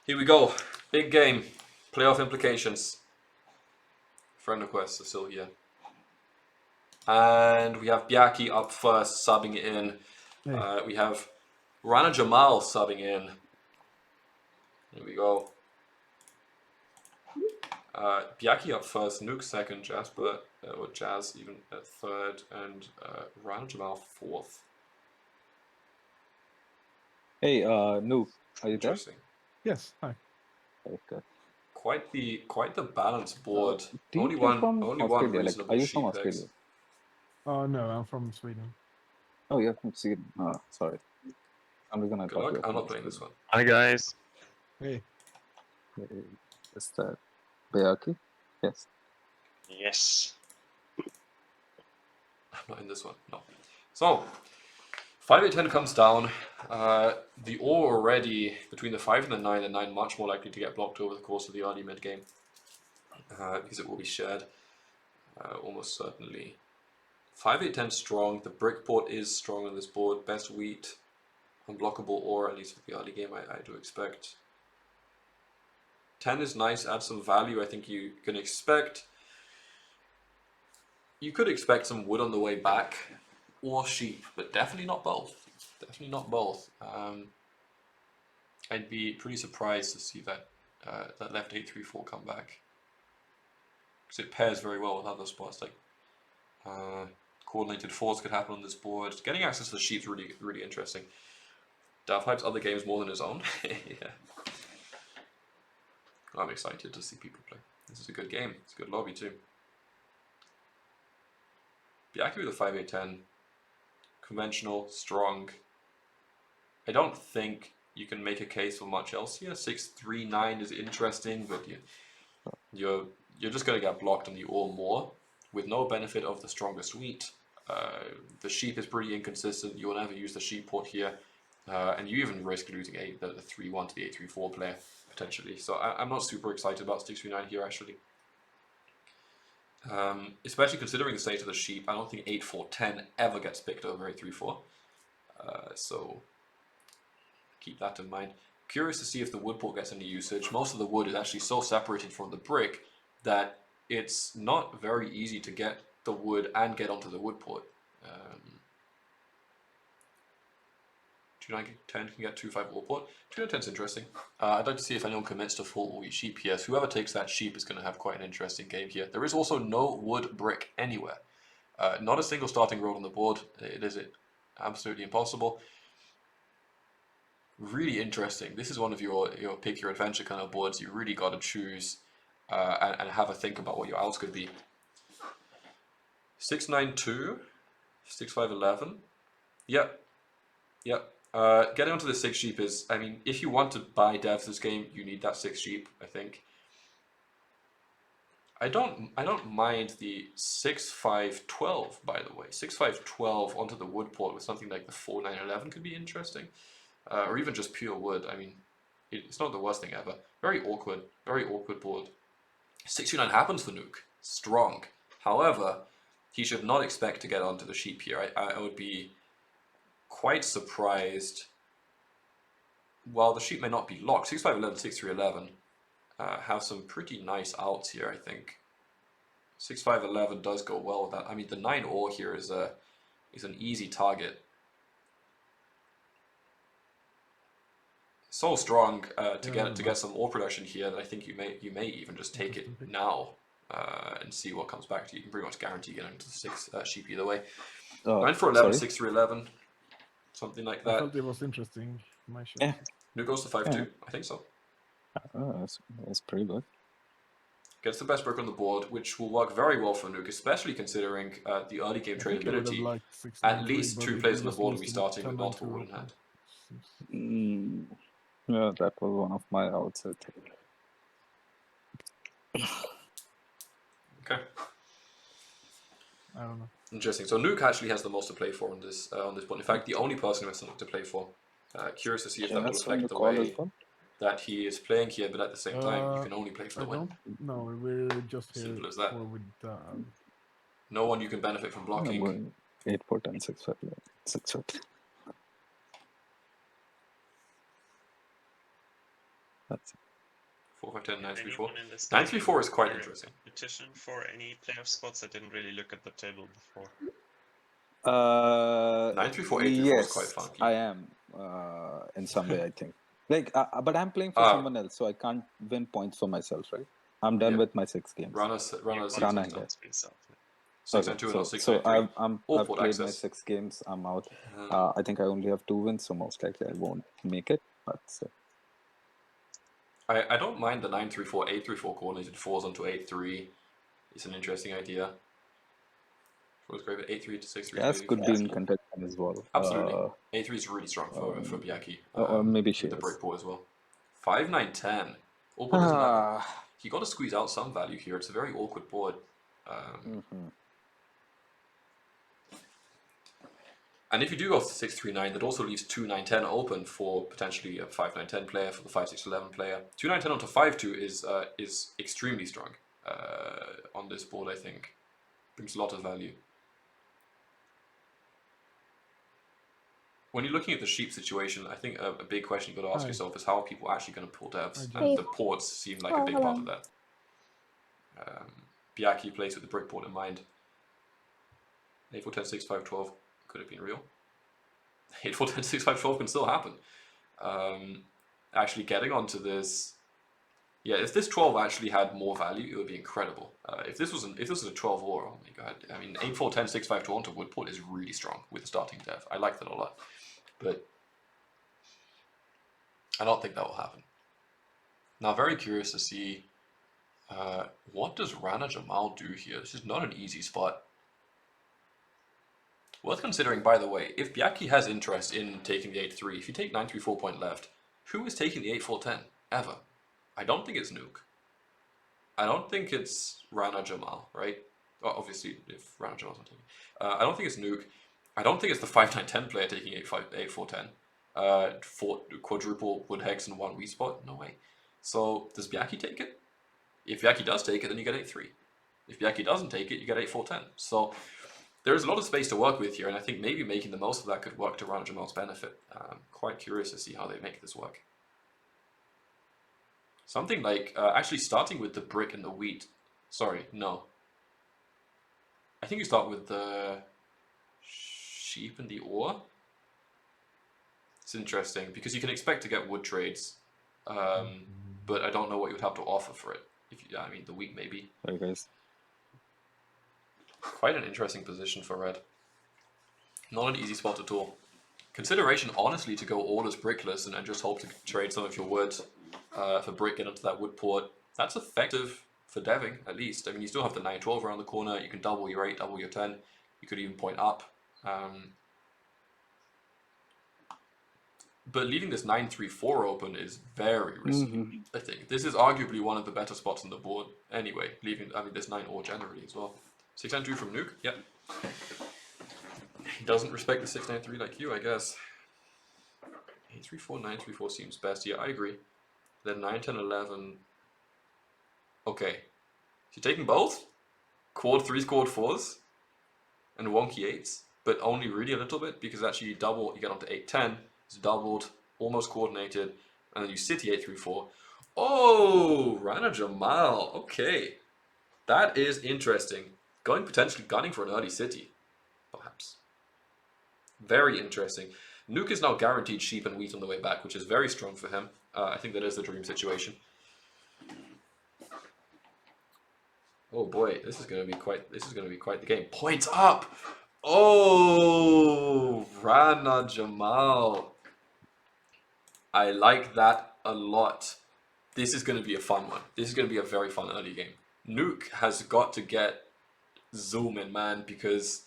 Here we go. Big game. Playoff implications. Friend requests are still here. And we have Bjaki up first, subbing in. Hey. We have RanaJamal subbing in. Here we go. Bjaki up first, Nuke second, Jasper, or Jazz even at third, and RanaJamal fourth. Hey, Noob, are you there? Interesting. Yes, hi. Okay. Quite the balanced board. Do you only play one from reasonable Australia? Like, are you from sheep picks. Australia? No, I'm from Sweden. Oh, you're from Sweden. Oh, sorry. I'm just gonna Good thought luck. you were I'm from not playing this Australia. one. Hi guys. Hey. Is that Bjaki? Yes. Yes. I'm not in this one. No. So 5-8-10 comes down. The ore already between the 5 and the 9. The 9 much more likely to get blocked over the course of the early mid game because it will be shared almost certainly. 5-8-10 strong. The brick port is strong on this board. Best wheat, unblockable ore, at least for the early game, I do expect. 10 is nice, adds some value. I think you can expect. You could expect some wood on the way back, or sheep, but definitely not both. Definitely not both. I'd be pretty surprised to see that that left 8-3-4 come back, because it pairs very well with other spots like coordinated force could happen on this board. Getting access to the sheep's really interesting. Dav hypes other games more than his own. Yeah. I'm excited to see people play. This is a good game. It's a good lobby too. Bjaki with a 5-8-10. Conventional, strong. I don't think you can make a case for much else here. 6-3-9 is interesting, but you're just going to get blocked on the ore more with no benefit of the strongest wheat. The sheep is pretty inconsistent. You will never use the sheep port here. And you even risk losing the 3-1 to the 8-3-4 player, potentially. So I'm not super excited about 6-3-9 here, actually. Especially considering the state of the sheep, I don't think 8-4-10 ever gets picked over 8-3-4. So keep that in mind. Curious to see if the wood port gets any usage. Most of the wood is actually so separated from the brick that it's not very easy to get the wood and get onto the wood port. 2-9-10 can get 2-5 wall port. 2-10 is interesting. I'd like to see if anyone commits to full wheat sheep here. So whoever takes that sheep is going to have quite an interesting game here. There is also no wood brick anywhere. Not a single starting road on the board. It is absolutely impossible. Really interesting. This is one of your pick your adventure kind of boards. You really got to choose and have a think about what your outs could be. 6-9-2, 6-5-11. Yep. Getting onto the 6 sheep is, I mean, if you want to buy devs this game, you need that 6 sheep, I think. I don't mind the 6-5-12, by the way. 6-5-12 onto the wood port with something like the 4-9-11 could be interesting. Or even just pure wood. I mean, it's not the worst thing ever. Very awkward board. 6-2-9 happens for Nuke. Strong. However, he should not expect to get onto the sheep here. I would be quite surprised. While the sheep may not be locked, 6-5-11, 6-3-11 have some pretty nice outs here, I think. 6-5-11 does go well with that. I mean, the 9 ore here is an easy target. So strong to get some ore production here that I think you may even just take it now and see what comes back to you. You can pretty much guarantee getting into the 6 sheep either way. 9-4-11, 6-3-11, something like that. I felt it was interesting. My shot. Yeah. Nuke goes to 5-2. I think so. That's pretty good. Gets the best brick on the board, which will work very well for Nuke, especially considering the early game tradability. At least 2 players on the board will be starting with multiple wood in hand. Yeah, that was one of my outs, I think. Okay. I don't know. Interesting. So Nuke actually has the most to play for on this point. In fact, the only person who has something to play for. Curious to see if that will affect the way that he is playing here, but at the same time, you can only play for the win. No, we're just here. Simple as that. With, no one you can benefit from blocking. I'm going 8-4-10, 6-5-11, 6-5. That's it. 4, 5, 10, 9, 3, 4. Anyone in this 9, 3, 4 is quite or interesting. competition for any playoff spots? I didn't really look at the table before. 9, 3, 4, 8, 3, 4 is quite Yes, funky. I am in some way, I think. Like, but I'm playing for someone else, so I can't win points for myself, right? I'm done Yeah. with my 6 games. Rana 6, Rana, 9, yeah. 6, Okay, 9, 2, and so 6, so 9, 3. All I've port played my access. 6 games. I'm out. Um, I think I only have 2 wins, so most likely I won't make it. But I don't mind the 9, 3, 4, 8, 3, 4 coordinated 4s onto 8, 3. It's an interesting idea. Was great, but 8, 3 to 6, 3 Yas maybe. could be in contention as well. Absolutely. 8, 3 is really strong for Bjaki. Or maybe she with the is. breakport as well. 5, 9, 10. All board doesn't have. Ah. You got to squeeze out some value here. It's a very awkward board. And if you do go 6, 3, 9, that also leaves 2, 9, 10 open for potentially a 5, 9, 10 player, for the 5, 6, 11 player. 2, 9, 10 onto 5, 2 is extremely strong on this board, I think. Brings a lot of value. When you're looking at the sheep situation, I think a big question you've got to ask yourself is how are people actually going to pull devs? And the ports seem like a big part of that. Bjaki plays with the brick port in mind. 8, 4, 10, 6, 5, 12 could have been real. 8, 4, 10, 6, 5, 12 can still happen. Actually getting onto this, yeah, if this 12 actually had more value, it would be incredible. If this was a 12 or, oh my god, I mean 8, 4, 10, 6, 5, 12 onto woodport is really strong with the starting dev. I like that a lot. But I don't think that will happen. Now, very curious to see what does RanaJamal do here. This is not an easy spot. Worth considering, by the way, if Bjaki has interest in taking the 8-3, if you take 9-3-4 point left, who is taking the 8-4-10 ever? I don't think it's Nuke. I don't think it's RanaJamal, right? Well, obviously, if RanaJamal's not taking I don't think it's Nuke. I don't think it's the 5-9-10 player taking 8-4-10. Quadruple wood hex and 1 weak spot? No way. So, does Bjaki take it? If Bjaki does take it, then you get 8-3. If Bjaki doesn't take it, you get 8-4-10. So, there's a lot of space to work with here, and I think maybe making the most of that could work to RanaJamal's benefit. Quite curious to see how they make this work. Something like, actually starting with the brick and the wheat. Sorry, no. I think you start with the sheep and the ore. It's interesting, because you can expect to get wood trades, but I don't know what you would have to offer for it. I mean, the wheat maybe. Sorry, guys. Quite an interesting position for red. Not an easy spot at all. Consideration, honestly, to go all as brickless and just hope to trade some of your wood for brick, get into that wood port. That's effective for deving, at least. I mean, you still have the 9-12 around the corner. You can double your 8, double your 10. You could even point up. But leaving this 9-3-4 open is very risky, I think. This is arguably one of the better spots on the board anyway, leaving, I mean, this 9 ore generally as well. 6-9-2 from Nuke, yep. He doesn't respect the 6-9-3 like you, I guess. 8-3-4, 9-3-4 seems best, yeah, I agree. Then 9-10-11. Okay. So you're taking both? Quad 3s, quad 4s, and wonky 8s, but only really a little bit, because actually you double, you get onto 8-10, it's doubled, almost coordinated, and then you city 8-3-4. Oh, RanaJamal, okay. That is interesting. Potentially gunning for an early city, perhaps. Very interesting. Nuke is now guaranteed sheep and wheat on the way back, which is very strong for him. I think that is the dream situation. Oh boy, this is going to be quite the game. Points up. Oh, RanaJamal. I like that a lot. This is going to be a fun one. This is going to be a very fun early game. Nuke has got to get zoom in, man, because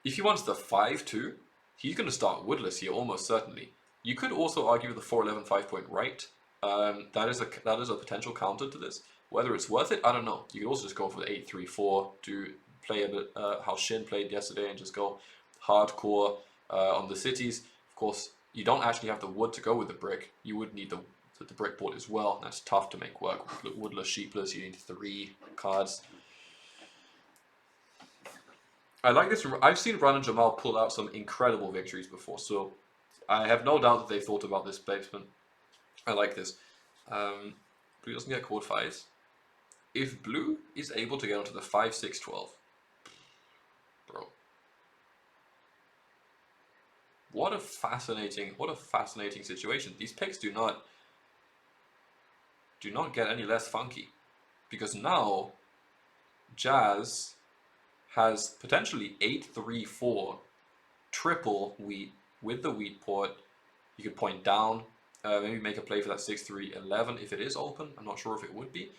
if he wants the 5-2, he's going to start woodless here almost certainly. You could also argue with the 4-11 5-point right. That is a potential counter to this. Whether it's worth it, I don't know. You could also just go for the 8-3-4 to play a bit how Shin played yesterday and just go hardcore on the cities. Of course, you don't actually have the wood to go with the brick. You would need the brick board as well. And that's tough to make work. Woodless, sheepless, you need 3 cards. I like this. I've seen RanaJamal pull out some incredible victories before, so I have no doubt that they thought about this placement. I like this. Blue doesn't get chord 5s. If blue is able to get onto the 5, 6, 12, bro. What a fascinating situation. These picks do not get any less funky. Because now Jazz has potentially 8, 3, 4 triple wheat with the wheat port. You could point down, maybe make a play for that 6, 3, 11 if it is open. I'm not sure if it would be.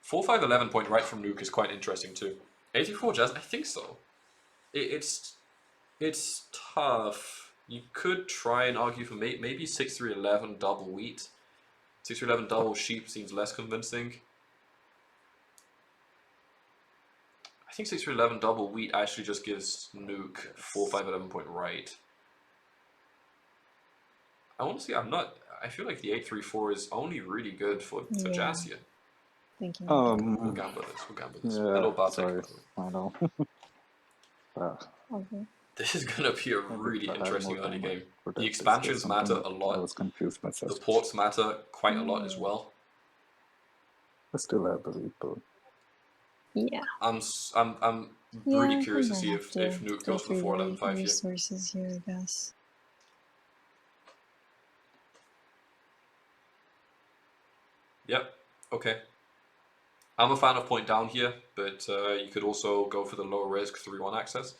4, 5, 11 point right from Nuke is quite interesting too. 84 Jazz, I think so. It's tough. You could try and argue for maybe 6, 3, 11 double wheat. 6, 3, 11 double sheep seems less convincing. I think 6, 3, 11 double wheat actually just gives Nuke 4, 5, 11 point right. Honestly, I feel like the 8, 3, 4 is only really good for Jazz here. Thinking. We'll gamble this. Hello, Bartek. Sorry, I know. Okay. This is going to be a really interesting early game. But The expansions matter a I lot. was confused myself. The ports matter quite a lot as well. I still have the repo. Yeah. I'm Yeah, really I curious to think see I if have Nuke go goes for through 4, 11, the 5 here. resources here, I guess. Yep. Okay. I'm a fan of point down here, but you could also go for the low risk 3-1 access.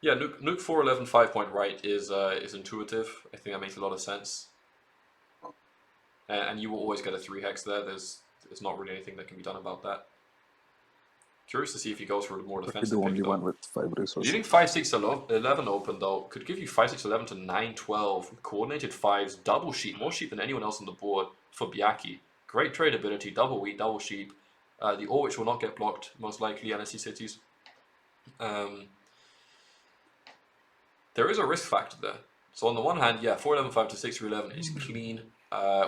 Yeah, Nuke 4, 11, 5 point right is intuitive. I think that makes a lot of sense. And you will always get a 3 hex there. There's not really anything that can be done about that. Curious to see if he goes for a more defensive the pick, only though. one with 5 resources. Leaving 5, 6, 11 open, though, could give you 5, 6, 11 to 9, 12 with coordinated 5s, double sheep, more sheep than anyone else on the board for Bjaki. Great trade ability, double wheat, double sheep. The Orwich will not get blocked, most likely, NSC cities. There is a risk factor there. So on the one hand, yeah, 4, 11, 5 to 6, 3, 11 is clean.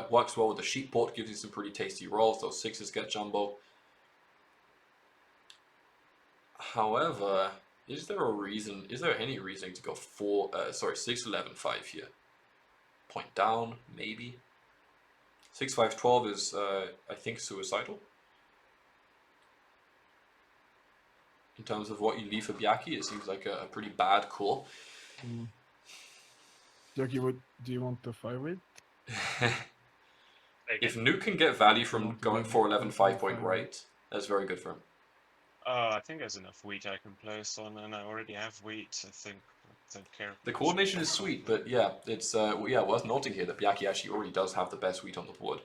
Works well with the sheep port, gives you some pretty tasty rolls. Those 6s get jumbo. However, is there any reason to go 6, 11, 5 here? Point down, maybe. 6, 5, 12 is, I think, suicidal. In terms of what you leave for Bjaki, it seems like a pretty bad call. Jackie, do you want the 5-8? If Nuke can get value from going 4, 11, 5 point right, that's very good for him. I think there's enough wheat I can place on, and I already have wheat. I think I don't care. The coordination is sweet, but yeah, it's worth noting here that Bjaki actually already does have the best wheat on the board.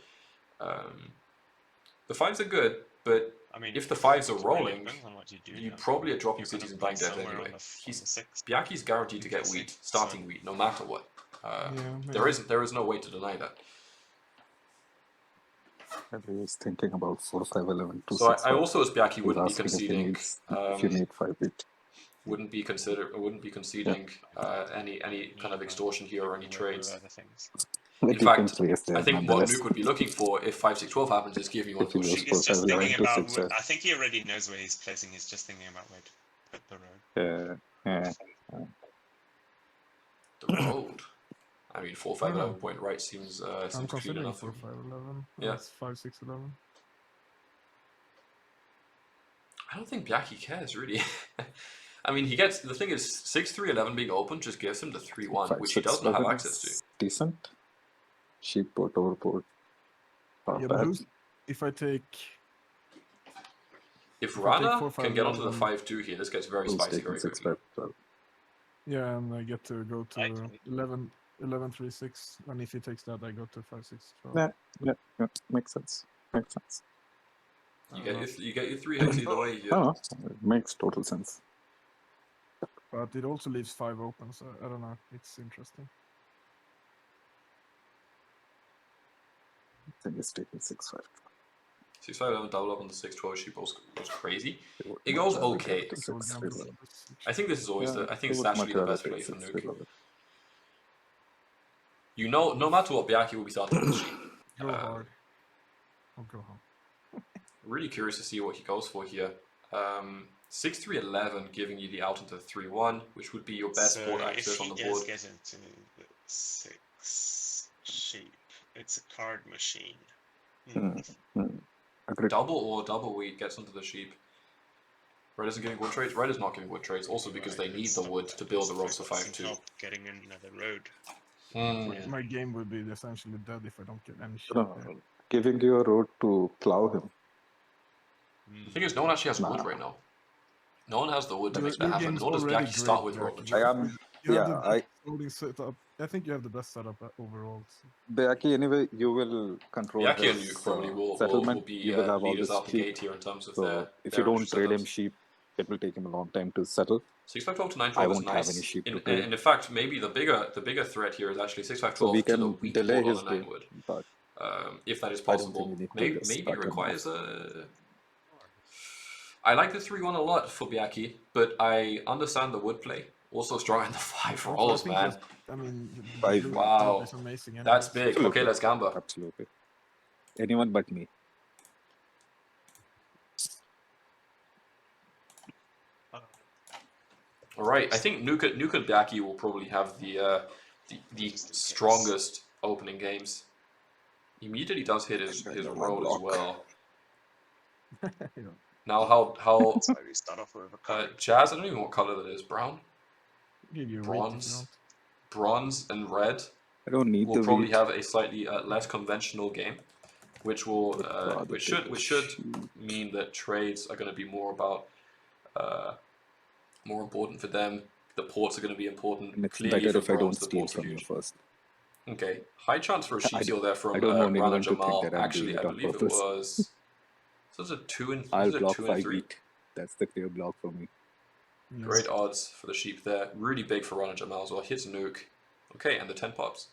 The 5s are good, but I mean, if the 5s are it really rolling, depends on what you do. you probably are dropping You're gonna cities and play buying devs somewhere anyway. on the six. Bjaki's guaranteed to get Interesting. wheat, starting wheat, no matter what. Yeah, There is no way to deny that. I was thinking about 4, 5, 11, 2, So 6, I also, as Bjaki, He's wouldn't be asking conceding. if you need 5-8. Wouldn't be conceding any kind of extortion here or any trades. Other things. Like In you fact, can place there I think what nonetheless. Nuke would be looking for if 5, 6, 12 happens is give me one of If he those goes sheep. He's just 4, 5, 11, thinking 2, about. 6, I think he already knows where he's placing. He's just thinking about where to put the road. The road. I mean, 4, 5, No, no. 11 point right seems I'm clean considering enough. 4, 5, 11. Yeah. That's 5, 6, 11. I don't think Bjaki cares really. I mean, the thing is, 6, 3, 11 being open just gives him the 3, 1, 5, which he 6, doesn't have 11 access to. is decent. Sheep port, overport. Not Yeah, but bad. if I take... If I take Rana 4, 5, can get onto the 11, 5-2 here, this gets very Who's spicy taking very 6, quickly. 5, 12. Yeah, and I get to go to I can- 11, 3, 6. And if he takes that, I go to 5, 6, 12. Yeah, makes sense. Makes sense. You get your 3 hits either way here. Oh, it makes total sense. But it also leaves 5 open, so I don't know. It's interesting. I think it's taking 6, 5. 6, 5, 11 double up on the 6, 12 sheep goes crazy. They would It much goes rather okay. go to So 6, gamble 11. on this. I think this is always I think they it's would much naturally the rather best take play for 6, Nuke. 11. You know, no matter what, Bjaki will be starting with the sheep. Go hard. Or go home. Really curious to see what he goes for here. 6-3-11 giving you the out into 3-1, which would be your best So board if access he on the does board. get into the 6 sheep, it's a card machine. Agreed. Double wheat gets into the sheep. Red isn't giving wood trades. Red is not giving wood trades, also because they need the wood to build the roads to 5-2. Help getting another road. My game would be essentially dead if I don't get any shit No, there. giving you a road to plow him. The thing is, no one actually has wood Nah. right now. No one has the wood to Your- make that your happen. game's Nor does already Bjaki start with great, road Bjaki. I material. am. You have Yeah, the best loading setup. I think you have the best setup overall. So. Bjaki, anyway, you will control Bjaki and his Nuke probably will settlement. be You will have all leaders this out the sheep. gate here in terms of So their if you don't trade him setups. sheep, it will take him a long time to settle. 6-5-12 to 9-12 I is won't have any nice. sheep to And trade. in fact, maybe the bigger threat here is actually 6-5-12 So we to the can wheat delay board his on the 9 game, wood. but If that is I don't think possible. we need to Maybe just it cut him requires off. a... I like the 3-1 a lot for Bjaki, but I understand the wood play. Also strong in the 5 Also, rolls, I think man. just- I mean, the Five. blue Wow. is amazing. That's anyways. big. Absolutely. Okay, let's gamba. Absolutely. Anyone but me. All right, I think Nuke and Bjaki will probably have the strongest opening games. Immediately does hit his I know my road as block. well. Yeah. Now how That's why we start off with a card. Jazz, I don't even know what color that is. Brown, Give you a Bronze. bronze, and red I don't need will the probably wheat. have a slightly less conventional game, which will Would rather which take should a sheep. mean that trades are going to be more about more important for them. The ports are going to be important. And it's Clearly better for if I bronze, don't the steal ports are from you huge. first. Okay, high chance for a sheep steal there from I don't want anyone to think RanaJamal. that I'm Actually, doing it I on believe it purpose. was. So it's a 2 and I'll this is a block 2 and 5 3. wheat. That's the clear block for me. Yes. Great odds for the sheep there. Really big for RanaJamal as well. Hits nuke. Okay, and the 10 pops.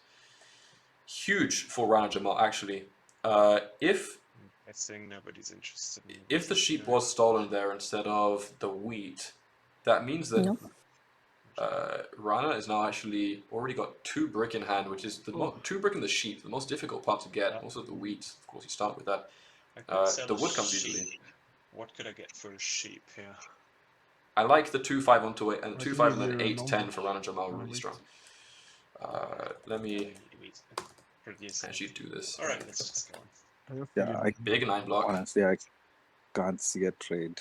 Huge for RanaJamal actually. If I think nobody's interested in if the sheep was stolen there instead of the wheat, that means that Nope. Rana is now actually already got 2 brick in hand, which is the 2 brick in the sheep, the most difficult part to get. Also the wheat, of course, you start with that. I could sell the a wood comes sheep. easily. What could I get for a sheep here? I like the 2-5 onto it, and I can 2-5 give and then you a 8-10 number. for RanaJamal, really Wait. strong. Let me Produce. actually do this. Alright, let's just go on. I just Yeah, figured I- Big 9 block. Honestly, I can't see a trade.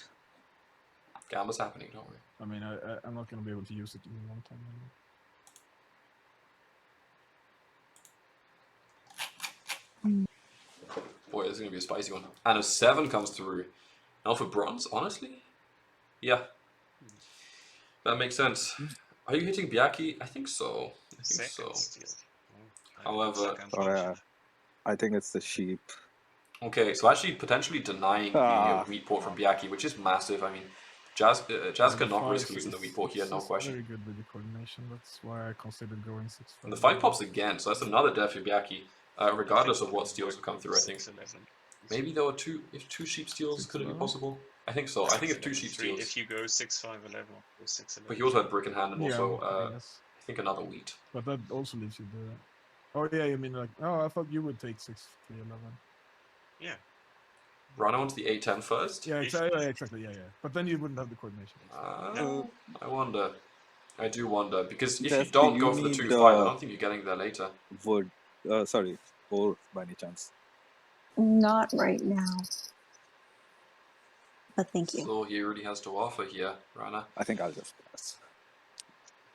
Gamba's happening, don't worry. I mean, I'm not going to be able to use it in a long time. Anyway. Boy, this is going to be a spicy one. And a 7 comes through. Now for bronze, honestly? Yeah. That makes sense. Are you hitting Bjaki? I think so. I think so. Second steal. However- I think it's the sheep. Okay, so actually potentially denying the wheat port from Bjaki, which is massive. I mean, Jazz cannot Five risk is- losing the wheat port here, no is question. Very good with the coordination. That's why I considered going 6-5. And the 5 pops again, so that's another death for Bjaki, regardless of what steals will come through, I think. 6-11. Maybe there were if 2 sheep steals, could it be 6-11? possible? I think so. I think if 2 sheep Three, steals. if you go 6-5-11 or 6-11. But he also had brick in hand and Yeah, also, I guess. I think another wheat. But that also leaves you the. Oh yeah, you mean like? Oh, I thought you would take 6-3-11. Yeah. Rana wants the 8-10 first. Yeah, If- exactly. Yeah. But then you wouldn't have the coordination. I wonder. I do wonder because if you Jeff, don't do go you for the need, 2-5, I don't think you're getting there later. Wood. Sorry, or by any chance. Not right now. But thank you. So he really has to offer here, Rana. I think I'll just pass.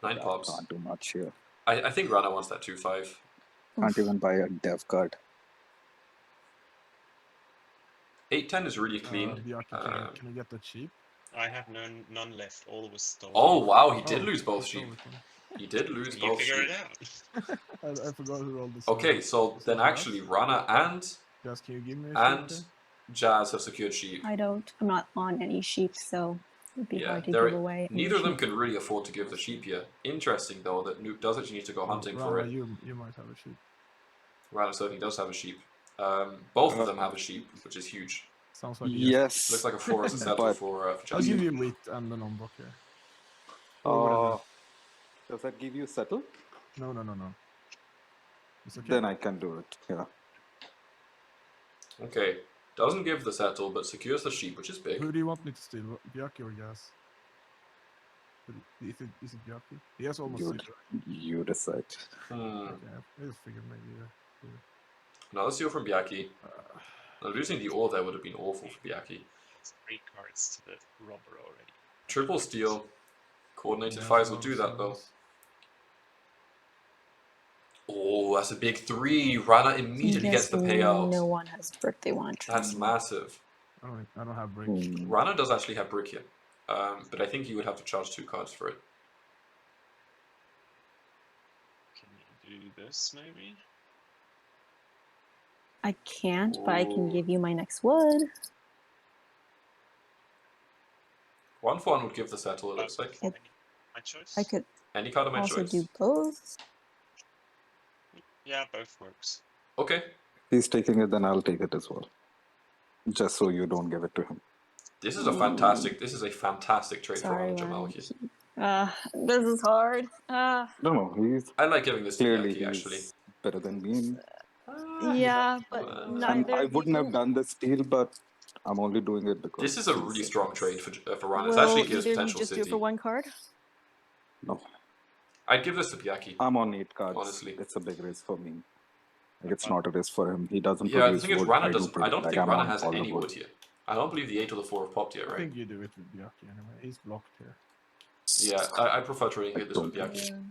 9 I pops. can't do much here. I think Rana wants that 2-5. Can't even buy a dev card. 8-10 is really clean. Bjaki, can you get that cheap? I have none left. All was stolen. Oh wow, he did Oh, lose both that's sheep. overkill. He did lose You both figure sheep. it out. I forgot who rolled this. Okay, so then actually Rana and Just can you give me a and sheep Jazz have secured sheep. I'm not on any sheep, so it'd be Yeah, hard to there- give away. any Neither of them sheep. can really afford to give the sheep here. Interesting though that Nuke does actually need to go hunting for it. You might have a sheep. Rana certainly does have a sheep. Both of them have a sheep, which is huge. Sounds like a yes. Yes. Looks like a forest settle But- for I'll Jazz. give you wheat and the non-block here. Does that give you settle? No. It's okay. Then I can do it. Yeah. Okay, Doesn't give the settle, but secures the sheep, which is big. Who do you want me to steal? Bjaki or Gas? Is it Bjaki? He has almost You, zero. you decide. Okay, I just figured maybe. Another steal from Bjaki. Uh, Now, losing the ore there would have been awful for Bjaki. It's 3 cards to the robber already. Triple steal. Coordinated yeah, fires so will do that though. it's- Oh, that's a big 3. Rana immediately gets the Guessing payout. No one has brick they want. That's massive. I don't have brick. Rana does actually have brick here, but I think you would have to charge 2 cards for it. Can you do this maybe? I can't, but I can Ooh. give you my next wood. 1 for 1 would give the settle, it looks like. My choice? I could Any card of my also choice. do both. Yeah, both works. Okay. If he's taking it, then I'll take it as well. Just so you don't give it to him. This is a fantastic trade Sorry, for RanaJamal Ryan. here. This is hard. No, he's I like giving this to clearly Bjaki actually. he's better than me. Yeah, but And neither I of you wouldn't have can- done this deal, but I'm only doing it because This is a he's really sitting. strong trade for Rana. It Will actually gives either of you potential just do city. it for 1 card? No, I'd give this to Bjaki. I'm on 8 cards. Honestly. It's a big risk for me. Like, it's not a risk for him. He doesn't Yeah, the produce thing is, wood. Rana I do doesn't. I produce- don't like, think I'm Rana on has all the any wood here. I don't believe the 8 or the 4 have popped yet, I right? think you do it with Bjaki anyway. He's blocked here. Yeah, I prefer trading this with Bjaki.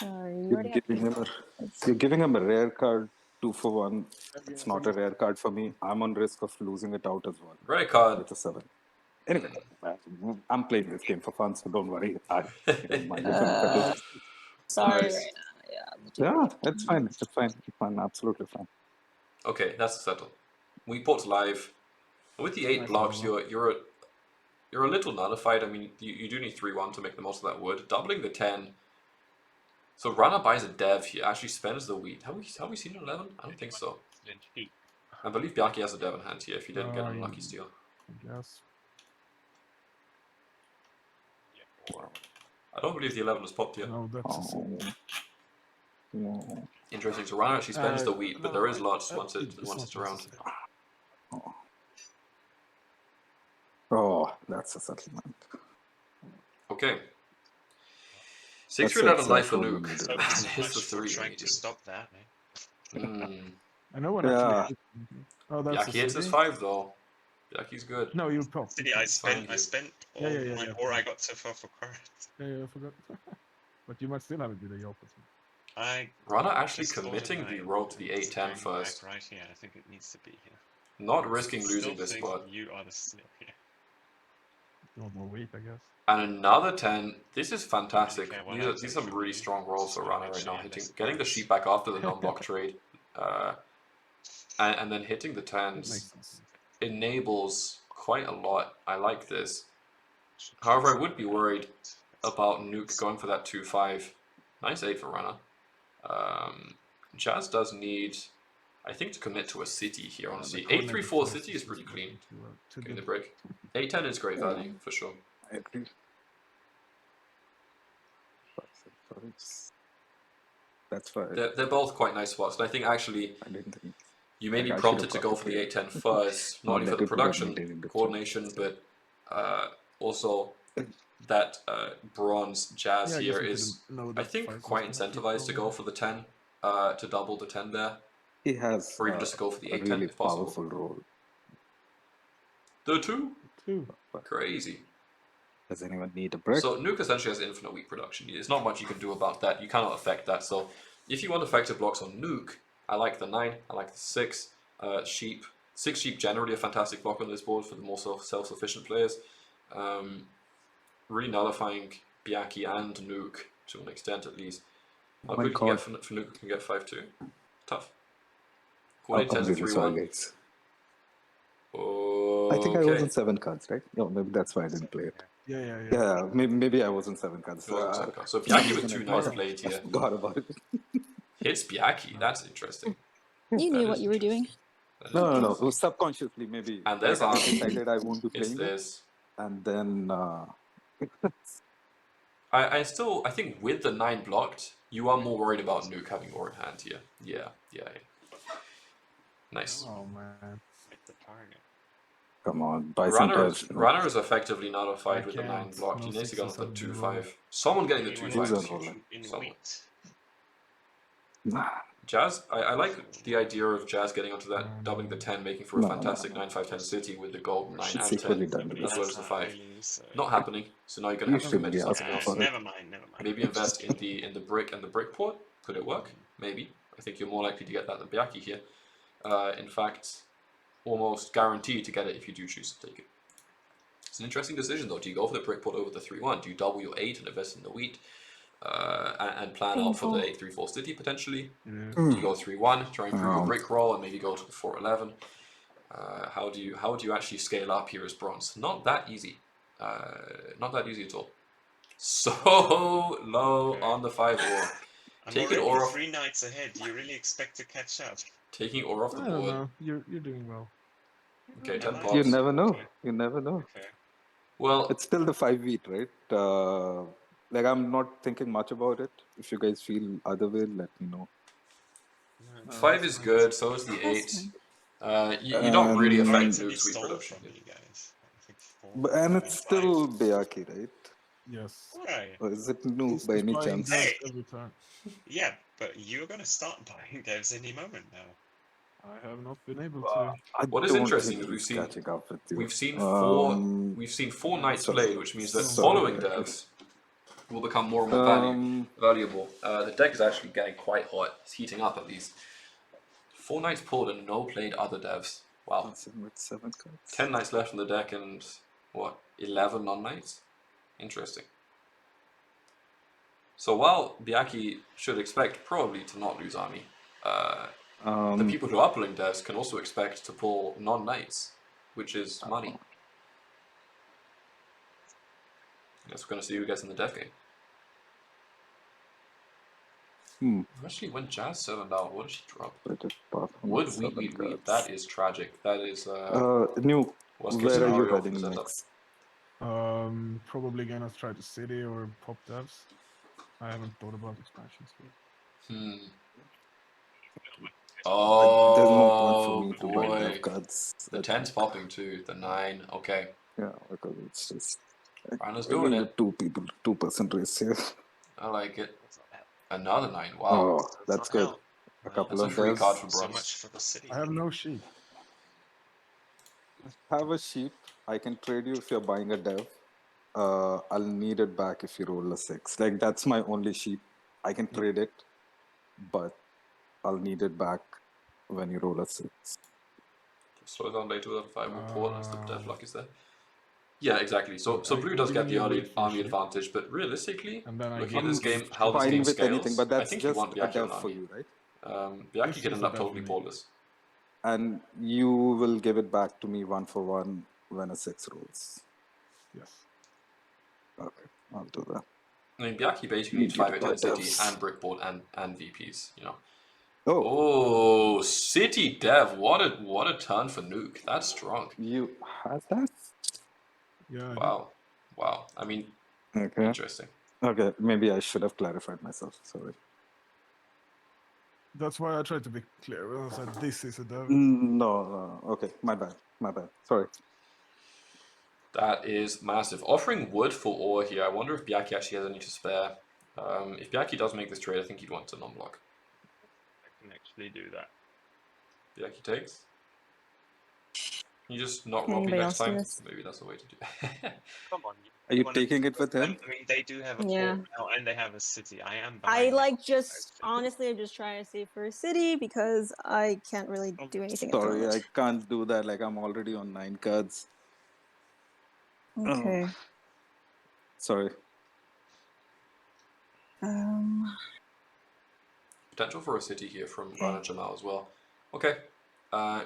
Sorry, you You're already have giving, him people. you're giving him a rare card, 2 for 1. It's not a rare card for me. I'm on risk of losing it out as well. Great card. With a 7. Anyway, I'm playing this game for fun, so don't worry. I don't mind if I'm Sorry, Nice. right now. Yeah. Yeah, it's fine. It's fine. It's fine. Absolutely fine. Okay, that's the settle. We put live. With the 8 Nice blocks, one. you're a little nullified. I mean, you do need 3-1 to make the most of that wood. Doubling the 10. So Rana buys a dev here. Actually spends the wheat. Have we seen an 11? I don't think so. I believe Bjaki has a dev in hand here. If he didn't get an unlucky steal. I guess. I don't believe the 11 was popped yet. No, that's. Oh. No. Interesting. So Rana actually spends the wheat, but no, there is lots once it's it's not around. necessary. Oh, that's a settlement. Okay. 6 That's red out it, of life for so Luke. we So need to- And hits the much for 3. trying to stop that, man. I know when Yeah. actually. Oh, that's Bjaki hits his city. 5 though. Bjaki's good. No, you popped. See, I fine, spent all Yeah, my yeah. ore I got so far for cards. Yeah, I forgot. But you might still have it with a Yelp. Rana actually just thought committing of the nine. roll to the It's 8-10 going first. back right here. I think it needs to be here. Not risking Still losing this think spot. You are the snail here. You want more weight, I guess. And another 10. This is fantastic. Okay, well, These are that's some really actually- strong rolls for so Rana right actually, now. less Getting the cards. sheep back after the non-block trade. And then hitting the That 10s makes sense. enables quite a lot. I like this. However, I would be worried about Nuke going for that 2-5. Nice 8 for Rana. Jazz does need, I think, to commit to a city here, honestly. 8-3-4 city is pretty clean. Getting the break. 8-10 is great value, for sure. I agree. That's fine. They're both quite nice spots. And I think, actually, I didn't think. you may be Like, I prompted should've to go got for the the trade. 8-10 first, not only for Not the that it would have production maintained the coordination, but also that bronze Jazz Yeah, I here guess we is, didn't know I that think, five quite was gonna keep incentivized to go going. for the 10, to double the 10 there, He has or even just to go for the a 8-10 really if possible. powerful role. The 2? Two. Crazy. Does anyone need a brick? So Nuke essentially has infinite wheat production. There's not much you can do about that. You cannot affect that. So if you want effective blocks on Nuke, I like the 9, I like the 6. Sheep. 6 sheep generally a fantastic block on this board for the more self-sufficient players. Really nullifying Bjaki and Nuke to an extent at least. How my good you can get God. for Nuke can get 5-2. Tough. I'm Coordinate 10 really sorry, 3-1. guys. Okay. I think I was on 7 cards, right? No, maybe that's why I didn't play it. Yeah. Yeah, maybe I was on 7 cards. It wasn't second card. So Bjaki with 2 nice played I here. forgot about it. Hits Bjaki. That's interesting. You That knew is what you were doing. That is No. interesting. It was subconsciously, maybe. And there's I Army. decided I won't be It's playing it. this. And then I think with the 9 blocked, you are more worried about Nuke having ore in hand here. Yeah. Nice. Oh man. Hit the target. Come on, buy some devs. Runner is effectively not a fight I with the 9 can't. block. No He needs to get on the 6 or 7 2-5. Someone getting the Anyone 2-5 These are is all huge. like- in Someone. wheat. Nah, Jazz, I like the idea of Jazz getting onto that, doubling the 10, making for a No, fantastic no. 9-5-10 city with the golden 9 It's and equally 10, done. Nobody as well has as the that 5. really, so... Not happening, so now you're gonna You have to should commit be to something asking else. for it. Never mind. Maybe invest in the brick and the brick port. Could it work? Maybe. I think you're more likely to get that than Bjaki here. In fact, almost guaranteed to get it if you do choose to take it. It's an interesting decision though. Do you go for the brick port over the 3-1? Do you double your 8 and invest in the wheat? And plan out for the Painful. 8-3-4 city potentially? Yeah. Do you go 3-1, try and improve your Um, brick roll and maybe go to the 4-11? How do you actually scale up here as bronze? Not that easy. Not that easy at all. So low Okay. on the 5 ore. I'm Take an already ore off. 3 knights ahead. Do you really expect to catch up? Taking ore off the I don't board. know. You're doing well. Okay, Am 10 I? You pots. never know. Okay. You never know. Okay. Well, It's still the 5 wheat, right? Like I'm not thinking much about it. If you guys feel other way, let me know. No, 5 that's is fine. good, so is the That's 8. fine. You don't really Sorry affect to be Nuke's wheat stole production from here. you guys. I think 4. And I it's mean, still 5. Bjaki, right? Yes. Alright. Or is it new He's by any buying chance? devs Hey. every time. Yeah, but you're gonna start buying devs any moment now. I have not been able to. I What is don't interesting think is we've he's seen catching up with you. we've seen four Yeah, knights sorry. played, which means that Sorry, following Bjaki. devs will become more and more valuable. The deck is actually getting quite hot. It's heating up at least. 4 knights pulled and no played other devs. Wow. Passing with 7 cards. 10 knights left on the deck and what? 11 non-knights? Interesting. So while Bjaki should expect probably to not lose army, the people who are pulling devs can also expect to pull non-knights, which is money. I guess we're going to see who gets in the dev game. Actually, when Jazz 7 out, what did she drop? Wood, wheat. That is tragic. That is New. worst case Where are you scenario for heading the setup. next? Probably gonna try the city or pop devs. I haven't thought about expansions yet. There's no point Oh for me to buy boy. dev cards. The 10's popping too, the 9, okay. Yeah, because it's just Rana's doing it. 2% race here. I like it. What's that? Another 9, wow. Oh, Does that's not good. help. A couple That's a of free card devs. for So bronze. much for the city. I have no sheep. Have a sheep. I can trade you if you're buying a dev. I'll need it back if you roll a 6. Like that's my only sheep. I can trade it, but I'll need it back when you roll a 6. Slow down later with a 5 report as the dev luck is there. Yeah, exactly. So I blue can does give get the you early wood for army sheep. advantage, but realistically, And then I looking at give this you game, how this Fine game with scales, anything, but I that's think you just want a Bjaki dev on for army. you, right? Bjaki This can is end a up dev totally for me. portless. And you will give it back to me 1 for 1 when a 6 rolls. Yes. Okay, I'll do that. I mean, Bjaki basically You needs get 5 at my 10 city devs. and brickboard and VPs, you know. Oh, Oh, city dev, what a turn for Nuke. That's strong. you had that? Yeah. Wow. I mean, Okay. interesting. Okay, maybe I should have clarified myself. Sorry. That's why I tried to be clear when I said this is a dev. No. Okay, my bad. Sorry. That is massive. Offering wood for ore here. I wonder if Bjaki actually has any to spare. If Bjaki does make this trade, I think he'd want to non-block. I can actually do that. Bjaki takes. Can you just not Can rob me anybody next else do time? this? Maybe that's the way to do it. Come on. Are you wanna- taking it with him? I mean, they do have a Yeah. port now, and they have a city. I am. I buying like it. just honestly, I'm just trying to save for a city because I can't really do anything at the Sorry, I moment. can't do that. Like, I'm already on 9 cards. Okay. Sorry. Potential for a city here from Okay. RanaJamal as well. Okay.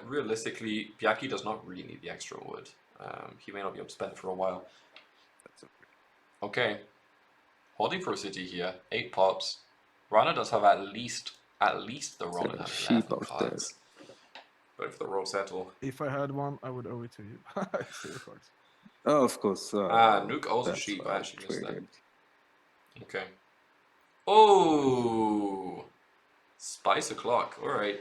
Realistically, Bjaki does not really need the extra wood. He may not be able to spend it for a while. Okay. Holding for a city here. 8 pops. Rana does have at least the roll and have sheep 11 out there. cards. But if the roll settle. If I had one, I would owe it to you. 0 cards. Oh, of course. Nuke also that's sheep. why I actually missed that. traded. Okay. Oh! Spice o'clock. Alright.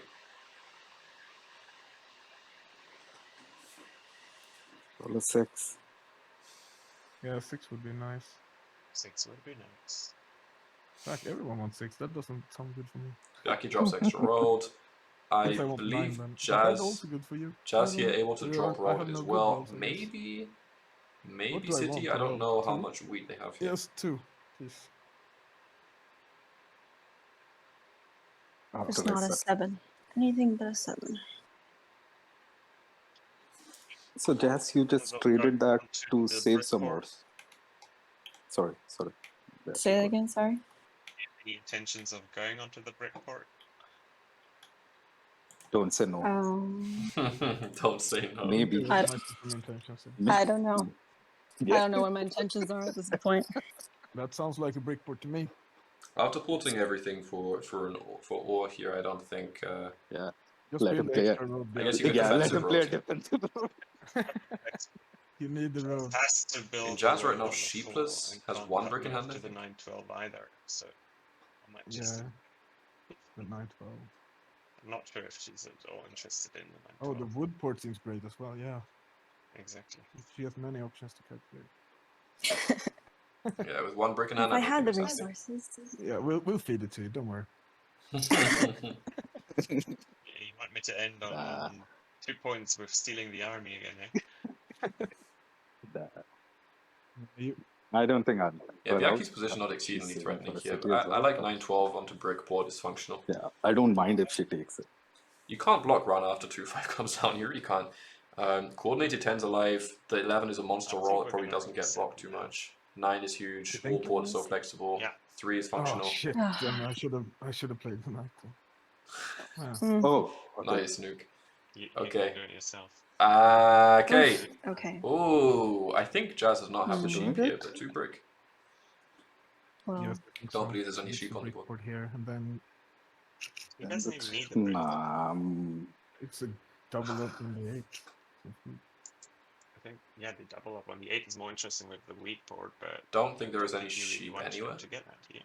Roll a 6. Yeah, 6 would be nice. 6 would be nice. In fact, everyone wants 6. That doesn't sound good for me. Bjaki drops extra rolled. I If I want 9, believe then. But Jazz that's also good for you. Jazz I here don't- able to you drop are- I rolled have as no good well. rolls, I guess. Maybe do I City. want I to don't roll? know how 2? much wheat they have here. Yes, 2, please. It's After I not a set. 7. Anything but a 7. So, Jazz, you just traded that to save some ores. Sorry. Yeah, Say that go. again, sorry. The intentions of going onto the brick port. Don't say no. Don't say no. Maybe. There might be some intentions in. I don't know. I Yeah. don't know what my intentions are at this point. That sounds like a brickport to me. After porting everything for ore here, I don't think. Yeah. Just Let build him the play extra road. I guess Bjaki. you get Yeah, let defensive him play a road. defensive road. You need the road. Has to build In Jazz the right road now, on the Sheepless floor and has can't 1 cut brick in me off hand, I to the think. 912 either. So I might Yeah. just. The 912. I'm not sure if she's at all interested in the Oh, the 912. wood port seems great as well. Yeah. Exactly. She has many options to calculate. Yeah, with 1 brick in If hand, I I don't had the think it's resources. Yeah, we'll feed it to you. Don't worry. handy. Yeah, you want me to end on Nah. 2 points with stealing the army again, eh? You, I don't think I'd. Yeah, well, Byaki's position not exceedingly she's threatening for a here. city as I well, like but- 912 onto brick port is functional. Yeah, I don't mind if she takes it. You can't block run after 2-5 comes down, you really can't. Coordinated 10's alive, the 11 is a monster I think roll, we're it probably gonna doesn't get reset blocked too now. much. 9 is huge, You wall think? port is so flexible, Yeah. 3 is oh functional. shit! Ah. Then I should have played the night. Yeah. Mm, Oh, okay. Nice, Nuke. You Okay. can do it yourself. Okay. okay. Oh, I think Jazz does not have the Mm. sheep Doing here, it? but 2 brick. Well, Yes, I think Don't so. believe there's any Needs sheep a on the board. brickport here, and then He doesn't even need the brick. Nah, it's a double up in the 8. I think, yeah, they double up on the 8 is more interesting with the wheat board, but Don't think there I is don't any think you really sheep want anywhere. them to get that here.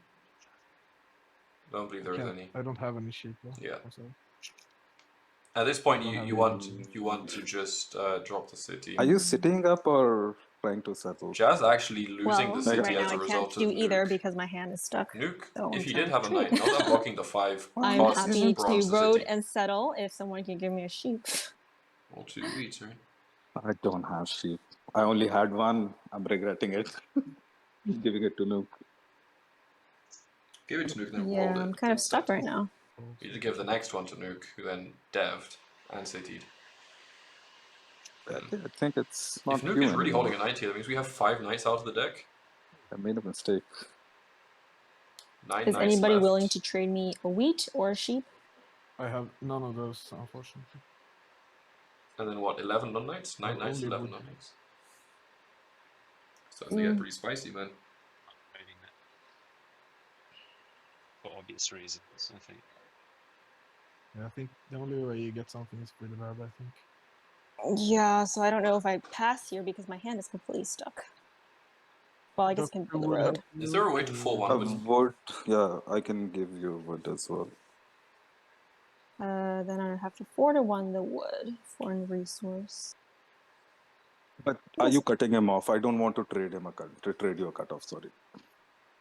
Don't believe there is any. I don't have any sheep though. Yeah. Also. At this point, don't you, have you any- want to just drop the city. are you sitting up or trying to settle? Jazz actually losing well, the city right as now a I can't result do of either Nuke. because my hand is stuck. Nuke, So if I'm you trying did to have a trade. 9, not unblocking the 5 I'm costs happy bronze to the road city. and settle if someone can give me a sheep. Or 2 wheats, right? I don't have sheep. I only had one. I'm regretting it. Giving it to Nuke. Give it to Nuke and then Yeah, roll it. I'm kind of then stuck right settle. now. You did give the next one to Nuke, who then dev'd and city'd. I think it's If not Nuke you is really anymore. holding a 9 here, that means we have 5 knights out of the deck. I made a mistake. 9 Is knights anybody left. willing to trade me a wheat or a sheep? I have none of those, unfortunately. And then what, 11 non-knights? 9 knights, Only 11 wood. non-knights. Starting to get pretty spicy, man. Trading that. For obvious reasons, I think. Yeah, I think the only way you get something is pretty bad. I think. Yeah, so I don't know if I pass here because my hand is completely stuck. Well, I guess I can do the road. Is there a way to 4-1 with Wood, yeah, I can give you wood as well. Then I have to 4-1 the wood for a resource. But are you cutting him off? I don't want to trade him to trade you a cutoff. Sorry. Oh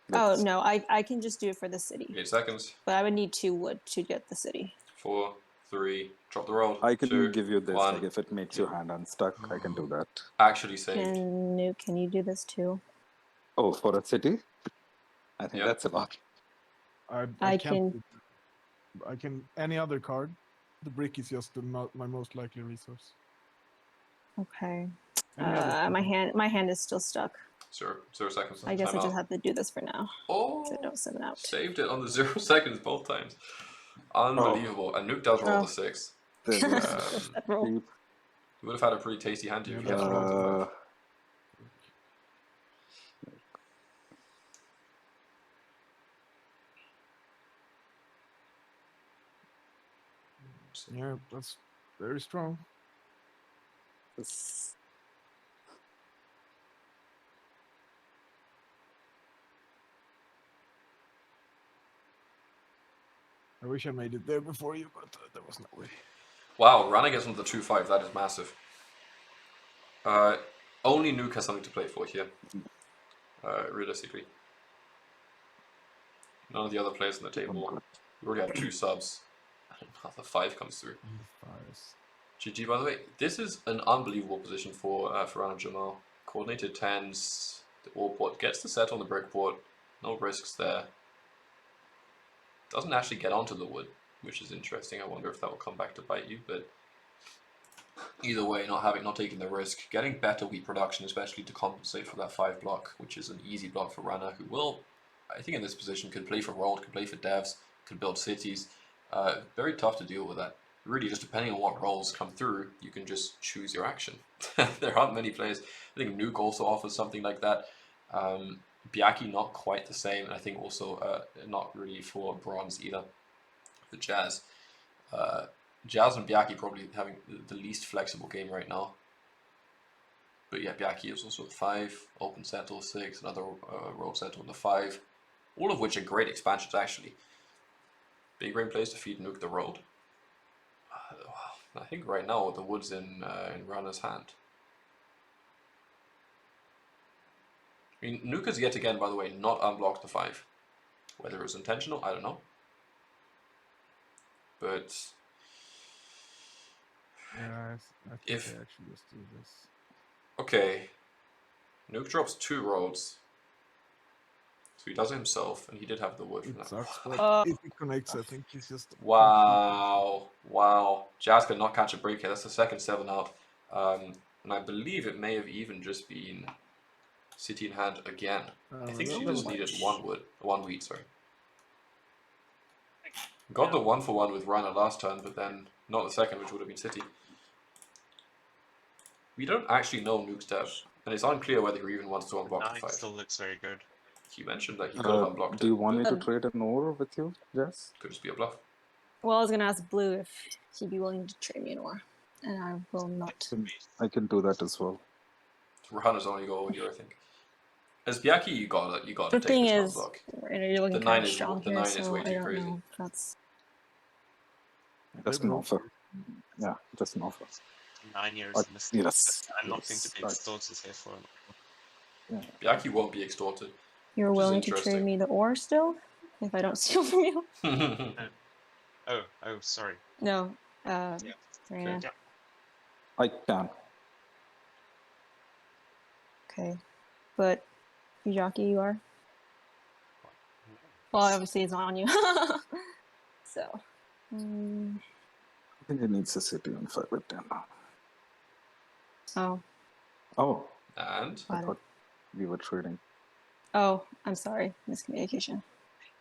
That's- no, I can just do it for the city, 8 seconds. but I would need 2 wood to get the city. 4, 3, drop the roll. I can 2, give you this. 1. Like if it makes your hand unstuck, I can do that. Actually saved. Can you do this too? Oh, for a city? I think Yeah. that's a lot. I can- can't. I can any other card. The brick is just my most likely resource. Okay. Any other My hand is still stuck. 0 seconds. I guess I Time just out. have to do this for now. Oh, So I don't 7 out. saved it on the 0 seconds both times. Unbelievable. And Nuke does roll Oh. the 6. Then, That roll. You would have had a pretty tasty hand here if you Yeah, hadn't rolled the 5. Yeah, that's very strong. it's- I wish I made it there before you, but there was no way. Wow, Rana gets on the 2-5. That is massive. Only Nuke has something to play for here. Realistically. None of the other players on the table. We already have 2 subs. And another 5 comes through. And the fires. GG, by the way. This is an unbelievable position for RanaJamal. Coordinated 10s. The all port gets the set on the brick port. No risks there. Doesn't actually get onto the wood, which is interesting. I wonder if that will come back to bite you, but either way, not taking the risk, getting better wheat production, especially to compensate for that 5 block, which is an easy block for Rana, who will, I think in this position, could play for World, could play for Devs, could build cities. Very tough to deal with that. Really, just depending on what roles come through, you can just choose your action. There aren't many players. I think Nuke also offers something like that. Bjaki not quite the same, and I think also not really for Bronze either. For Jazz. Jazz and Bjaki probably having the least flexible game right now. But yeah, Bjaki is also at 5, open settle 6, another road settle on the 5. All of which are great expansions actually. Big Brain plays to feed Nuke the road. I think right now the wood's in Rana's hand. I mean, Nuke has yet again, by the way, not unblocked the 5. Whether it was intentional, I don't know. But Yeah, I think I actually just do this. Okay, Nuke drops 2 roads. So he does it himself, and he did have the wood from It that. sucks, but if he connects, I think he's just... Wow, wow. Jazz could not catch a break here. That's the second 7 out. And I believe it may have even just been City in hand again. I think she just needed 1 wheat, sorry. Got the 1-for-1 with Rana last turn, but then not the second, which would have been City. We don't actually know Nuke's dev, and it's unclear whether he even wants to unblock the 5. Still looks very good. He mentioned that he could have unblocked Do you it. want me to trade an ore with you, Jess? Could just be a bluff. Well, I was gonna ask Blue if he'd be willing to trade me an ore, and I will not. I can do that as well. Rana's only goal here, I think. As Bjaki, you got to The take thing this is, unblock. you're looking The kind 9 of is strong the here, 9 is so way I too don't crazy. know if that's. Just an offer. Yeah, just an offer. 9 years. Yes. I'm not going to be extorted here for him. Bjaki won't be extorted. You're Which is willing to trade interesting. me the ore still, if I don't steal from you? Oh, sorry. No. Rana. Yeah. I can. Okay, but Bjaki, you are. Well, obviously it's not on you. So. I think it needs a city on 5 with 10. Oh. Oh, And I thought we were trading. Oh, I'm sorry. Miscommunication.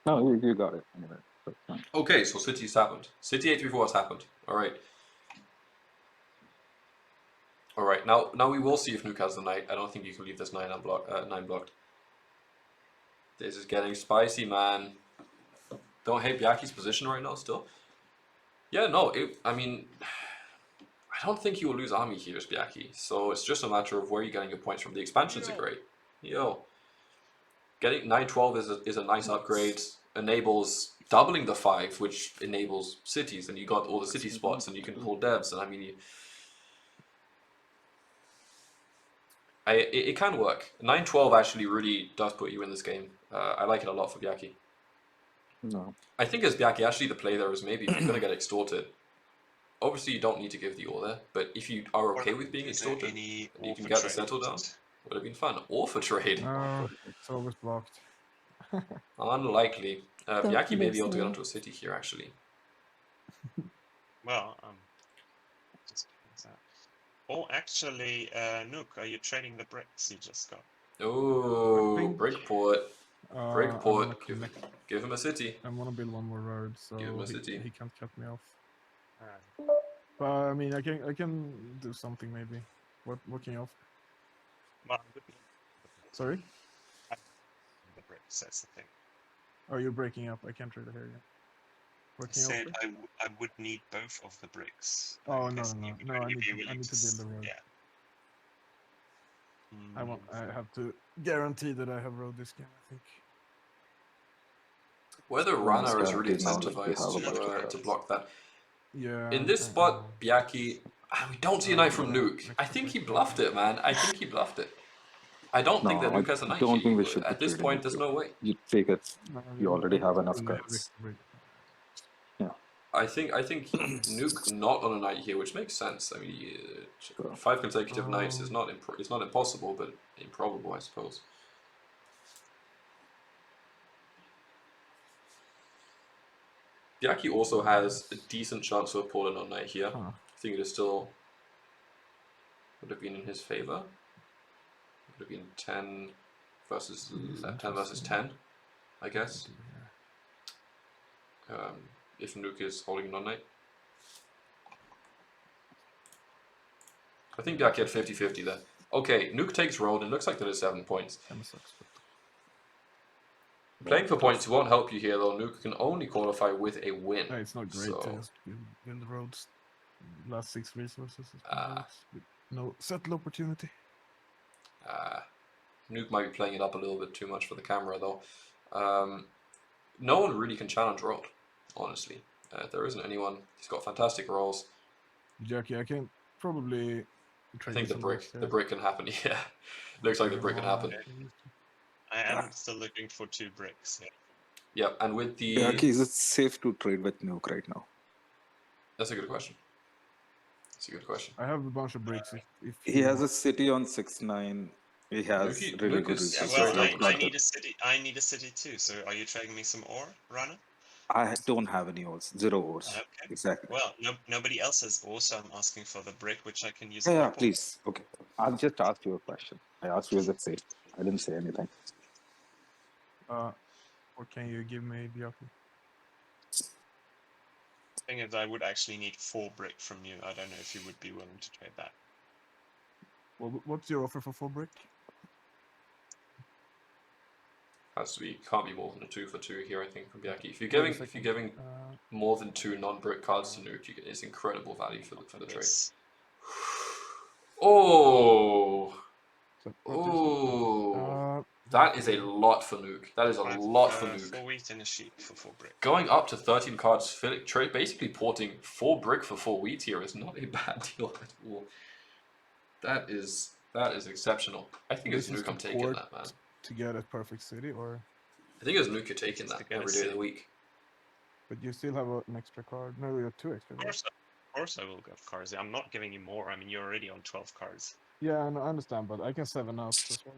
No, you got it. Anyway, that's fine. okay, so City's happened. City 834 has happened. Alright. Alright, now we will see if Nuke has the knight. I don't think you can leave this 9 blocked. This is getting spicy, man. Don't hate Byaki's position right now still. Yeah, no, I mean, I don't think you will lose army here as Bjaki. So it's just a matter of where you're getting your points from. The expansions are great. Yo. Getting 912 is a nice upgrade. Enables doubling the 5, which enables cities, and you got all the city spots, and you can hold devs, and I mean, it can work. 912 actually really does put you in this game. I like it a lot for Bjaki. No. I think as Bjaki, actually the play there is maybe if you're going to get extorted, obviously you don't need to give the ore there, but if you are okay with being extorted, and you can get the settle down, would have been fun. Or for trade. No, it's always blocked. Unlikely. Bjaki may be able to get listen. onto a city here actually. Well, just that. Oh, actually, Nook, are you trading the bricks you just got? Oh, think- Breakport. I'm Breakport. gonna connect. Give him a city. I want to build one more road, so Give him a city. he can't cut me off. Uh, But I mean, I can do something maybe. What can you offer? well, I would need Sorry? the bricks, that's the thing. Oh, you're breaking up. I can't really hear you. What I can you said offer? I would need both of the bricks. Oh, I'm no, guessing no, you would no, only I need be to- willing I need to build the road. Yeah. I have to guarantee that I have road this game, I think. Whether Rana is really guaranteed now that we incentivized have a bunch of to block that. Yeah. In this I spot, know. Bjaki, We don't see a knight from Nuke. I think he bluffed it, man. I think he bluffed it. I don't think that No, Nuke has a I knight don't here. think we should be At this trading point, with there's you. no way. You take it. No, You already have enough still have cards. extra break. I think Nuke not on a knight here, which makes sense. I mean, 5 consecutive knights is not it's not impossible, but improbable, I suppose. Bjaki also has a decent chance of pulling on knight here. Huh. I think it is still would have been in his favor. Would have been 10 versus 10, I guess. If Nuke is holding on knight. I think Bjaki had 50-50 there. Okay, Nuke takes road and looks like there is 7 points. Kind of sucks, but Playing for points won't help you here though. Nuke can only qualify with a win. yeah, it's not great So, to just win the roads. Last 6 resources is with no settle opportunity. Nuke might be playing it up a little bit too much for the camera though. No one really can challenge road, honestly. There isn't anyone. He's got fantastic rolls. Jackie, I can probably. I think the brick can happen. Yeah, looks like the brick can happen. I am still looking for 2 bricks. Yeah. Yeah, and with the Bjaki, is it safe to trade with Nuke right now? that's a good question. That's a good question. I have a bunch of breaks. If He has a city on 6-9. He has Nuke- really Nuke good is- Yeah, resources. well, straight I up. need a city. I need a city too. So, are you trading me some ore, Rana? I don't have any ores. 0 ores. Okay. Exactly. Well, nobody else has ore, so I'm asking for the brick, which I can use. Yeah, in yeah, my port. please. Okay. I've just asked you a question. I asked you, is it safe? I didn't say anything. what can you give me, Bjaki? Thing is, I would actually need 4 brick from you. I don't know if you would be willing to trade that. Well, what's your offer for 4 brick? Has to be can't be more than a 2 for 2 here. I think from Bjaki. If you're Wait a giving second. more than 2 non-brick cards to Nuke, you get it's incredible value for the trade. Yes. Oh, Oh, that is a lot for Nuke. That is a lot for 4 Nuke. wheat and a sheep for 4 brick. Going up to 13 cards, trade basically porting 4 brick for 4 wheat here is not a bad deal at all. That is exceptional. I think it's This is Nuke I'm the taking port. that, man. to get a perfect city, or I think it's Nuke you're taking Just that to get a every day of the city. week. but you still have an extra card. No, you have 2 extra Of cards. course, I will get cards. I'm not giving you more. I mean, you're already on 12 cards. Yeah, I understand, but I can 7 out as well.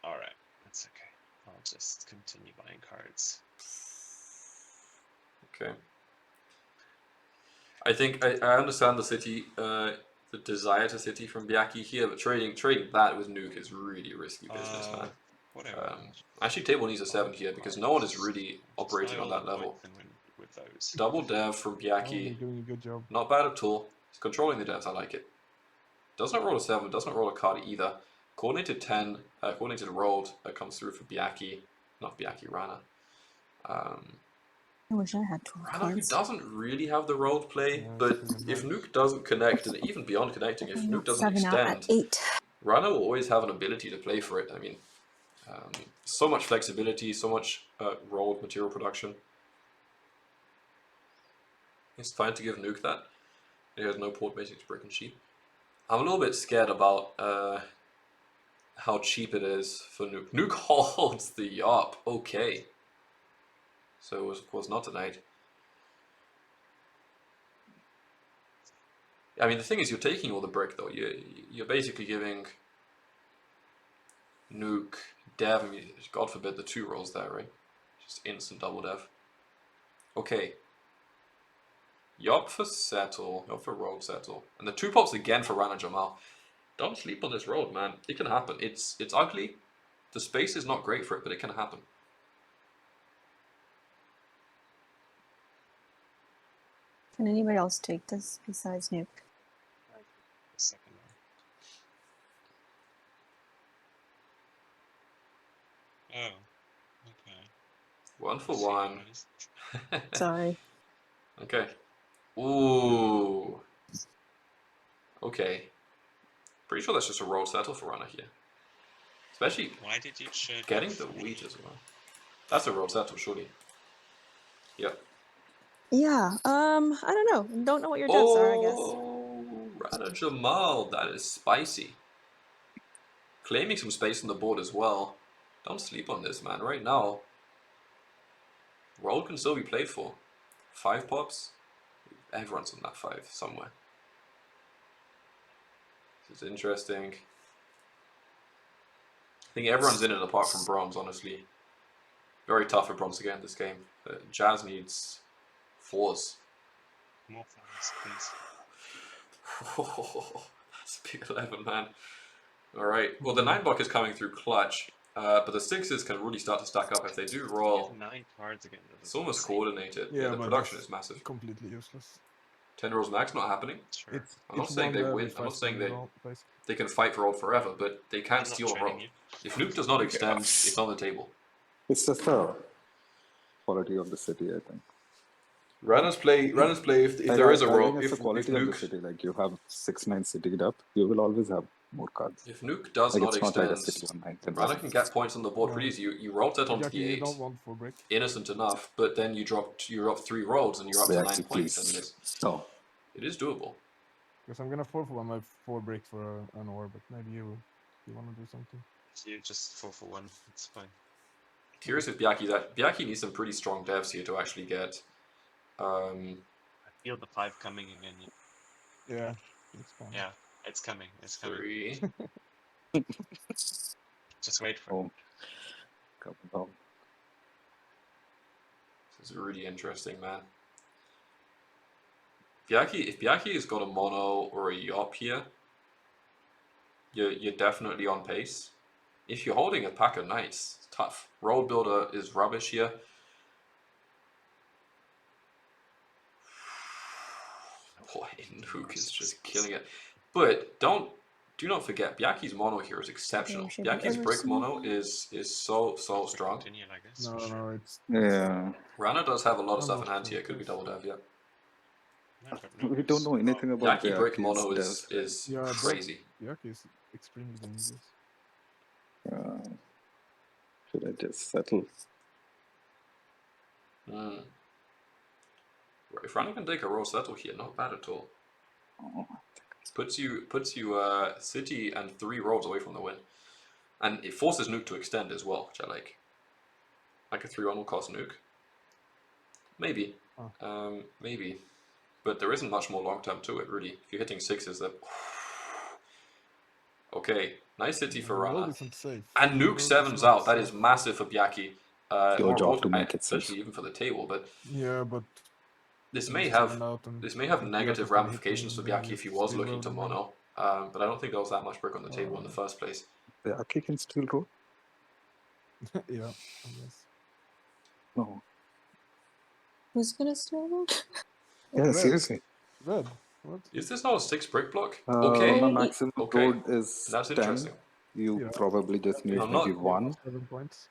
All right, that's okay. I'll just continue buying cards. Okay. I think I understand the city, the desire to city from Bjaki here, but trading that with Nuke is really risky business, man. Whatever. Actually, table needs a 7 here because no one is really operating on that level. With those. Double dev from Oh, you're Bjaki, doing a good job. not bad at all. He's controlling the devs, I like it. Does not roll a 7, does not roll a card either. Coordinated 10, coordinated rolled comes through for Bjaki, not Bjaki, Rana. I wish I had 12 Rana, who cards. doesn't really have the rolled play, Yeah, but it's pretty if nice. Nuke doesn't connect, and even beyond connecting, if I'm Nuke at doesn't 7 out at extend, 8. Rana will always have an ability to play for it. I mean, so much flexibility, so much rolled material production. It's fine to give Nuke that. He has no port basic to brick and sheep. I'm a little bit scared about how cheap it is for Nuke. Nuke holds the up, okay. So it was of course not tonight. I mean, the thing is, you're taking all the brick though. You're basically giving Nuke, Dev. I mean, God forbid the 2 rolls there, right? Just instant double Dev. Okay. Yup for settle, yup for road settle, and the 2 pops again for RanaJamal. Don't sleep on this road, man. It can happen. It's ugly. The space is not great for it, but it can happen. Can anybody else take this besides Nuke? The second one. Oh, okay. 1 for See 1. guys. Sorry. Okay. Ooh. Okay. Pretty sure that's just a roll settle for Rana here. Especially Why did you trade getting that the for me? wheat as well. That's a roll settle, surely. Yep. Yeah, I don't know. Don't know what your debts are, I guess. Oh, RanaJamal, that is spicy. Claiming some space on the board as well. Don't sleep on this, man. Right now, World can still be played for. 5 pops? Everyone's on that 5 somewhere. This is interesting. I think everyone's in it apart from Bronze, honestly. Very tough for Bronze to get in this game. Jazz needs 4s. More flowers, please. Oh, that's a big 11, man. Alright, well the 9 block is coming through clutch, but the 6s can really start to stack up if they do You roll. have 9 cards again. It's almost coordinated. Yeah, Yeah, the but production that's is massive. completely useless. 10 rolls max not happening. Sure. I'm not It's saying one they every win. I'm not 5 saying second roll, basically. they can fight for roll forever, but they can't I'm not steal a trading roll. you. If Nuke does not extend, it's on the table. It's just the quality of the city, I think. Runners play if Like, there is a I roll. think it's If the quality of the Nuke city. Like you have 6-9 city up, you will always have more cards. if Nuke does Like not it's not like a extend, city 1-9. Runner can get points on the board No. pretty easy. You roll that onto Bjaki, the you 8. don't want 4 break. Innocent enough, but then you drop 3 rolls and you're up to 9 Bjaki, points. I mean, please. No. it is doable. Because I'm gonna 4 for 1 my 4 break for an ore, but maybe you wanna do something. You just 4 for 1. It's fine. Curious if Bjaki needs some pretty strong devs here to actually get. I feel the 5 coming again. Yeah, it's fine. Yeah, it's coming. It's coming. 3. Just wait for it. Oh. Come down. This is really interesting, man. If Bjaki has got a mono or a yop here, you're definitely on pace. If you're holding a pack of knights, it's tough. Road builder is rubbish here. Boy, Nuke is just killing it. But do not forget, Byaki's mono here is exceptional. should be Byaki's brick overseen. mono is so strong. Continue, I guess. No, for sure. no, it's Yeah. Rana does have a lot of I'm stuff not in hand sure, here. It could be yes. double dev, yeah. No, but no, We don't know anything about Bjaki brick Byaki's mono devs, right? is Yeah, but- crazy. Bjaki is extremely dangerous. Should I just settle? Mm. If Rana can take a roll settle here, not bad at all. Oh. Puts you city and 3 rolls away from the win, and it forces Nuke to extend as well, which I like. Like a 3-1 will cost Nuke. Maybe, maybe, but there isn't much more long term to it really. If you're hitting 6s, that okay. Nice city for Road Rana, isn't safe. and Nuke Road is 7's not out. That safe. is massive for Bjaki. Your More job road, to make it safe. especially even for the table, but. Yeah, but This you may just have stand out and negative Bjaki is gonna hit ramifications me for and then Bjaki if he you was still looking roll to them mono, but I don't think there was that much brick on the table in the first place. Bjaki can still roll? in. Yeah, I guess. No. Who's gonna steal them? Yeah, Red. seriously. Red. What? Is this not a 6 brick block? Okay, My Oh, maximum okay. load is That's 10. interesting. You Yeah. probably just need I'm maybe not- 1. 7 points.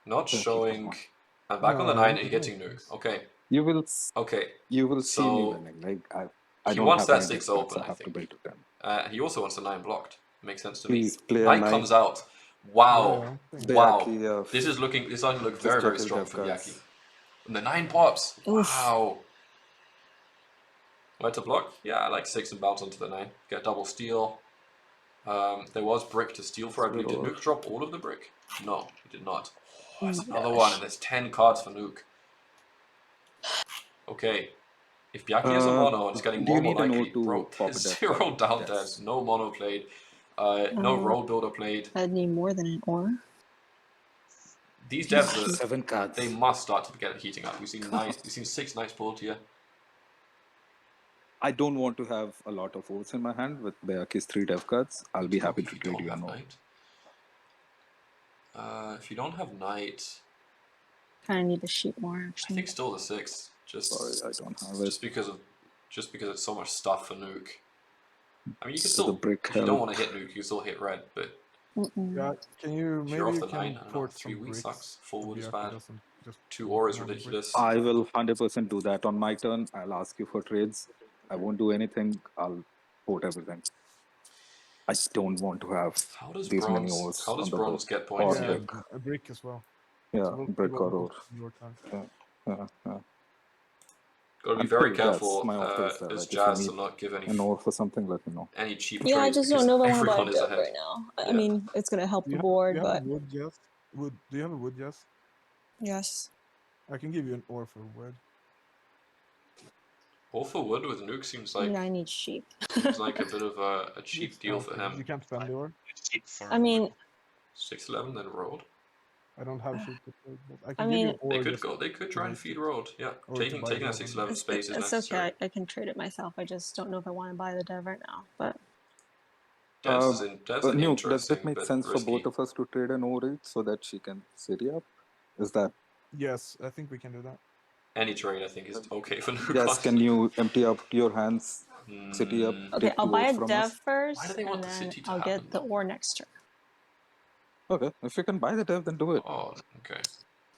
Not Don't keep showing. it I'm back on the No, 9 I and don't hitting think Nuke. so. Okay, You will okay. see me So, winning. Like I he don't wants have that any 6 difference. open, I I have to think. build to 10. He also wants the 9 blocked. Makes sense to me. Please play a Knight knight. comes out. Wow, Yeah, wow. Bjaki, This is starting to look just very check his strong dev for cards. Bjaki. And the 9 pops. Oof. Wow. Where to block? Yeah, I like 6 and bounce onto the 9. Get double steal. There was brick to steal for, I believe. Did Nuke drop all of the brick? No, he did not. Oh, that's Oh my another gosh. one, and there's 10 cards for Nuke. Okay. If Bjaki has a mono and it's getting do you more need an likely, O to bro, pop a there's death 0 card? down Yes. devs, no mono played, no road builder played. I'd need more than an ore. These devs, 7 cards. they must start to get heating up. We've seen 6 nice pulled here. I don't want to have a lot of votes in my hand with Byaki's 3 dev cards. I'll be happy to If you trade don't you have an O. knight. If you don't have knight, Kind of need the sheep more I actually. think still the 6. Sorry, I don't have it. Just because it's so much stuff for Nuke. I mean, you can So still, the brick if you don't help. want to hit Nuke, you can still hit red, but Mm-mm. Yeah, can you if maybe you're off you the can 9, I don't know, port 3 some weak bricks sucks, 4 so wood is Bjaki bad, doesn't just 2 put ore is more bricks. ridiculous. I will 100% do that on my turn. I'll ask you for trades. I won't do anything. I'll port everything. I don't want to have How does these many bronze? ores How does on the bronze board. get points Or Yeah, here? brick. a brick as well. Yeah, So we'll brick go or on ore. your turn. Yeah. Gotta be Until very that's careful my offer is as like if you Jazz to need not give any an ore for something, let me know. any cheap Yeah, I trades just because don't know if I want to buy a everyone is dove ahead. right now. I Yeah. mean, it's gonna help Do the you board, have but a wood, Jess? Wood? Do you have a wood, Jess? yes. I can give you an ore for wood. All for wood with Nuke seems like I need sheep. seems like a bit of a It's cheap deal for expensive. him. You can't spend the ore. Cheap for I mean, 611 then rolled. I don't have sheep to trade, but I I can give you mean, an ore. They could try and waste feed it. road. Yeah, Or to taking buy taking that dev 611 it's, space is it's necessary. okay. I can trade it myself. I just don't know if I want to buy the dev right now. But That's an Nuke, does interesting it make bit sense for risky. both of us to trade an ore each so that she can city up? Is that Yes, I think we can do that. Any trade I think is okay for Nuke. yes? Can you empty up your hands, city up, Mm, okay, take I'll 2 buy ores a from dev us? first, Why do they and want the then city to I'll happen, get the though? ore next turn. Okay, if you can buy the dev, then do it. Oh, okay.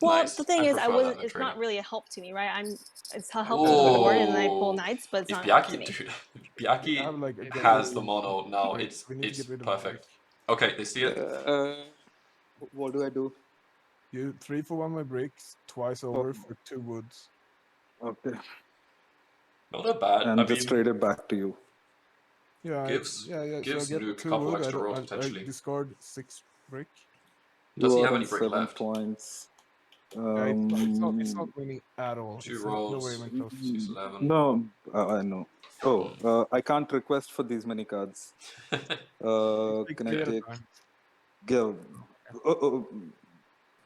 Well, Nice. the thing I is, prefer that than it's trading. not really a help to me, right? It's a help to the board, and I pull Oh, knights, but it's if not a help to Bjaki, me. dude, if We have Bjaki like a has the double mono now, break. it's We need to get rid of the perfect. break. Okay, they see it. What do I do? You 3 for 1 my bricks twice over for 2 woods. Okay, Not that bad. and I just mean, trade it back to you. Yeah, gives yeah. So I gives get Nuke a 2 couple wood. extra rolls I potentially. discard 6 brick. Does You he are have on any brick 7 left? points. Yeah, it's not winning at all. 2 It's rolls. nowhere even close. 611. No, I know. Oh, I can't request for these many cards. Take Can I 3 at a take time. Gil? Oh,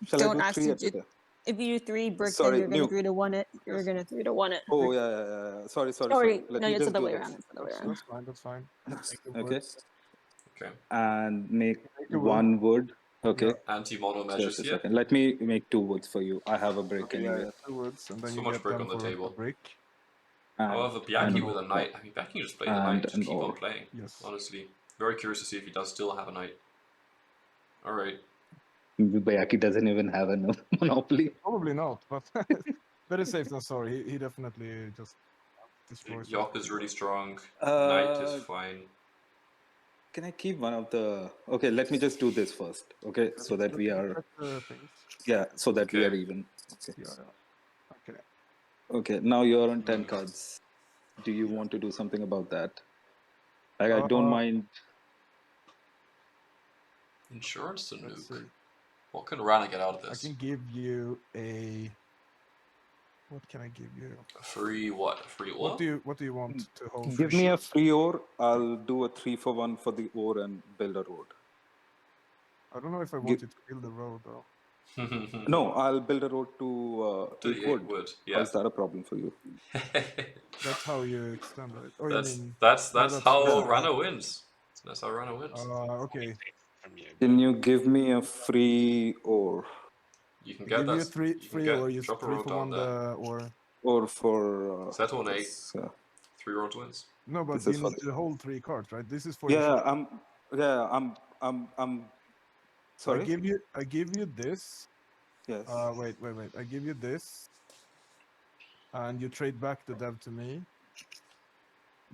shall I Don't do ask 3 to at do. a time? If you do 3 brick, then Sorry, you're gonna Nuke. 3 to 1 it. You're gonna 3 to 1 it. Oh, yeah. Sorry. Or Let no, me it's the just other do way this. around. It's the other way around. That's fine. That's fine. Make the Okay. woods. Okay. And make Make a wood. 1 wood. Okay. Anti-mono Just measures a here. second. Let me make 2 woods for you. I have a brick Okay, anyway. yeah, 2 woods, and then So you much get brick them on the for a table. brick. And However, an Bjaki with ore. a knight. I mean, Bjaki can just play the And knight. Just an keep on ore. playing. Yes. Honestly, very curious to see if he does still have a knight. All right. Bjaki doesn't even have a monopoly. Probably not, but better safe than sorry. He definitely just destroys. Yok is really strong. Uh, Knight is fine. Can I keep one of the? Okay, let me just do this first. Okay, so that we are. Check the things. Yeah, so that we Okay. are even. Okay. Yeah. Okay. Okay, now you're on 10 cards. Do you want to do something about that? Like, I don't mind. Insurance to Let's Nuke. see. What can Rana get out of I this? can give you a. What can I give you? A free what? A free ore? What do you want to hold? Give me a free ore. I'll do a 3 for 1 for the ore and build a road. I don't know if I want you to build the road though. No, I'll build a road to To the 8 wood. Yeah. How's that a problem for you? That's how you extend it. Oh, you mean? that's that's how yeah. Rana wins. That's how Rana wins. Okay. From you. Can you give me a free ore? You can I get give you that. three You can free get or use drop a 3 road for down 1 there. or. Or for Settle on 8. this, 3 roads wins. No, but This you is for need to hold 3 cards, right? This is for yeah, insurance. I'm So sorry. I give you this. Yes. Wait. I give you this, and you trade back the dev to me.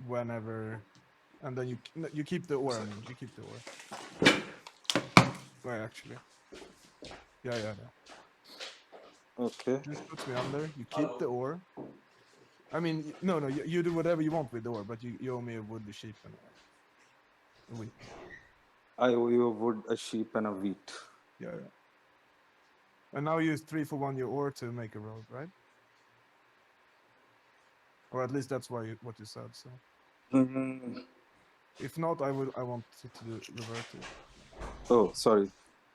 Whenever, and then you keep the ore. I mean, you keep the ore. Wait, actually. Yeah. Okay. This puts me under. You keep the ore. I mean, no, you do whatever you want with the ore, but you owe me a wood, a sheep, and a wheat. I owe you a wood, a sheep, and a wheat. Yeah. And now use 3 for 1 your ore to make a road, right? Or at least that's what you said. So if not, I want it to revert it. Oh, sorry.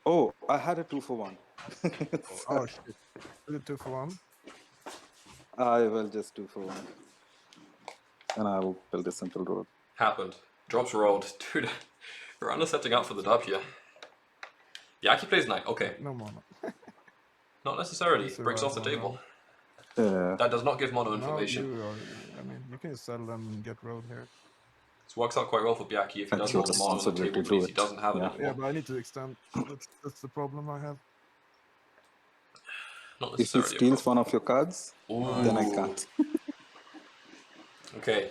Oh, I had a 2 for 1. Oh shit! Is it 2 for 1? I will just 2 for 1, and I will build a simple road. Happened. Drops rolled. Dude, Rana setting up for the dub here. Bjaki plays knight. Okay. No mono. Not necessarily. This Bricks off the survives table. Yeah. That does not give mono Now information. I mean, you can settle them and get road here. This works out quite well for Bjaki. If he That's does your hold the mono on the responsibility table, to it means do he it. doesn't have it Yeah. anymore. Yeah, but I need to extend. That's the problem I have. Not If he necessarily a steals problem. one of your cards, then I can't. Okay.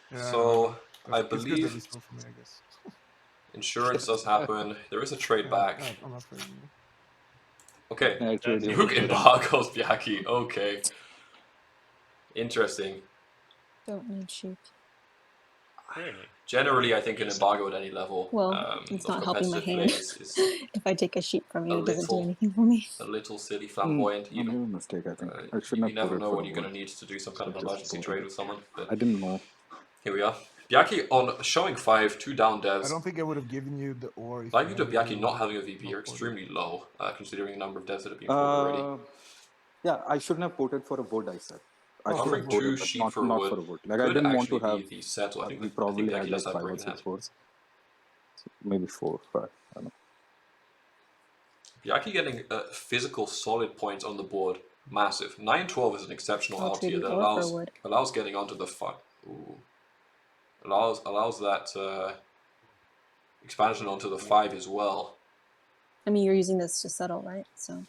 Yeah, So I it's good that believe it's not for me, I guess. insurance does happen. There is a trade back. I'm not trading you. Okay. I trade you. Nuke embargoes Bjaki. Okay. Interesting. Don't need sheep. Really? Generally, I think an Yes. embargo at any level Well, it's of not helping my competitive hand. play is If I take a sheep from you, a it doesn't do little- anything for me. a little silly, flamboyant. I made a mistake, I think. I You shouldn't have never put it know for when a you're going to wood. need to do some kind of Just emergency put trade it. with someone. But I didn't know. here we are. Bjaki on showing 5, 2 down devs. I don't think I would have given you the ore. If Likelihood of you Bjaki not having a VP not are ported. extremely low, considering the number of devs that have been pulled already. Yeah, I shouldn't have ported for a wood, I said. I Oh, should Offering have 2 ported, but sheep for a not wood for a wood. Like, I could didn't want to actually have... be the settle. I he think probably Bjaki had does like have 5 or break in 6 hand. boards. Maybe 4 or 5. I don't know. Bjaki getting physical solid points on the board, massive. 9-12 is an exceptional I'll out trade here you that ore for wood. allows getting onto the allows that expansion onto the 5 as well. I mean, you're using this to settle, right? So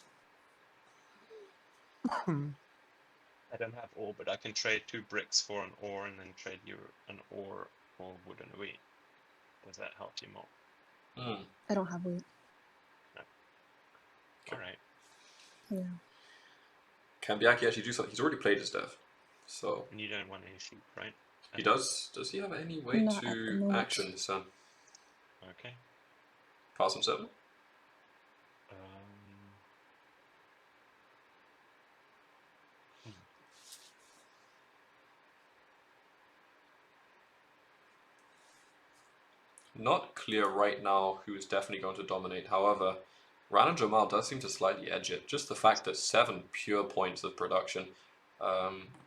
I don't have ore, but I can trade 2 bricks for an ore and then trade you an ore for wood and wheat. Does that help you more? Mm. I don't have wheat. Alright. Yeah. Can Bjaki actually do something? He's already played his dev, so And you don't want any sheep, right? he does. Does he have any way Not at the to moment. action this turn? Okay. Pass and settle. Not clear right now who is definitely going to dominate. However, RanaJamal does seem to slightly edge it. Just the fact that 7 pure points of production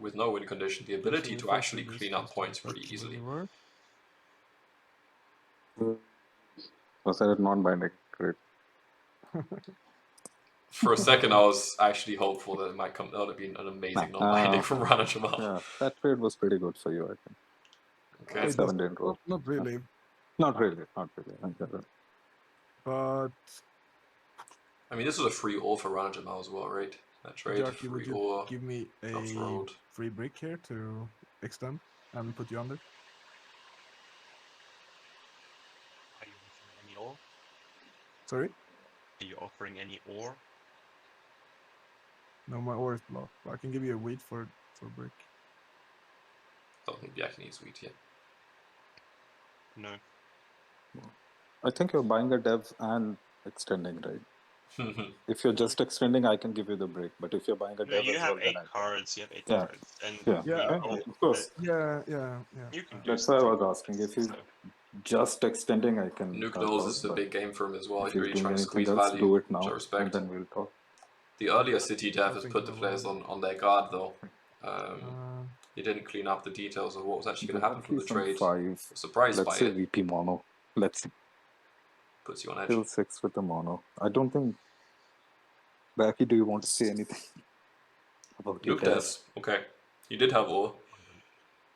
with no win condition, the ability to actually clean up points pretty easily. Was that a non-binding trade? For a second, I was actually hopeful that it might come. That would have been an amazing non-binding from RanaJamal. Yeah, that trade was pretty good for you, I think. Okay. 7 didn't roll. Not really, Not really. I get it. but I mean, this was a free ore for RanaJamal as well, right? That trade, Bjaki, would free you ore. give me a drops road. free brick here to extend and put you under? Are you offering any ore? Sorry? Are you offering any ore? No, my ore is blocked. But I can give you a wheat for brick. Don't think Bjaki needs wheat yet. No. I think you're buying a dev and extending, right? If you're just extending, I can give you the break. But if you're buying a No, dev you as have well, 8 then cards. You have 8 Yeah. cards. And Yeah. you Of course. Yeah. You can do That's why I was something. asking. If he's So, just extending, I can Nuke help knows out, this is a but big game for him as well. if He's he's really doing trying to anything squeeze else, value, do it which I now, and respect. then we'll talk. The earlier City dev I has think put the we'll players win. on their guard though. He didn't clean up the details of what was actually going to happen from the Bjaki from trade. 5. Surprised by Let's say it. VP mono. Let's see. Puts you on edge. Still 6 with the mono. I don't think... Bjaki, do you want to say anything about your Nuke dev? devs. Okay. He did have ore.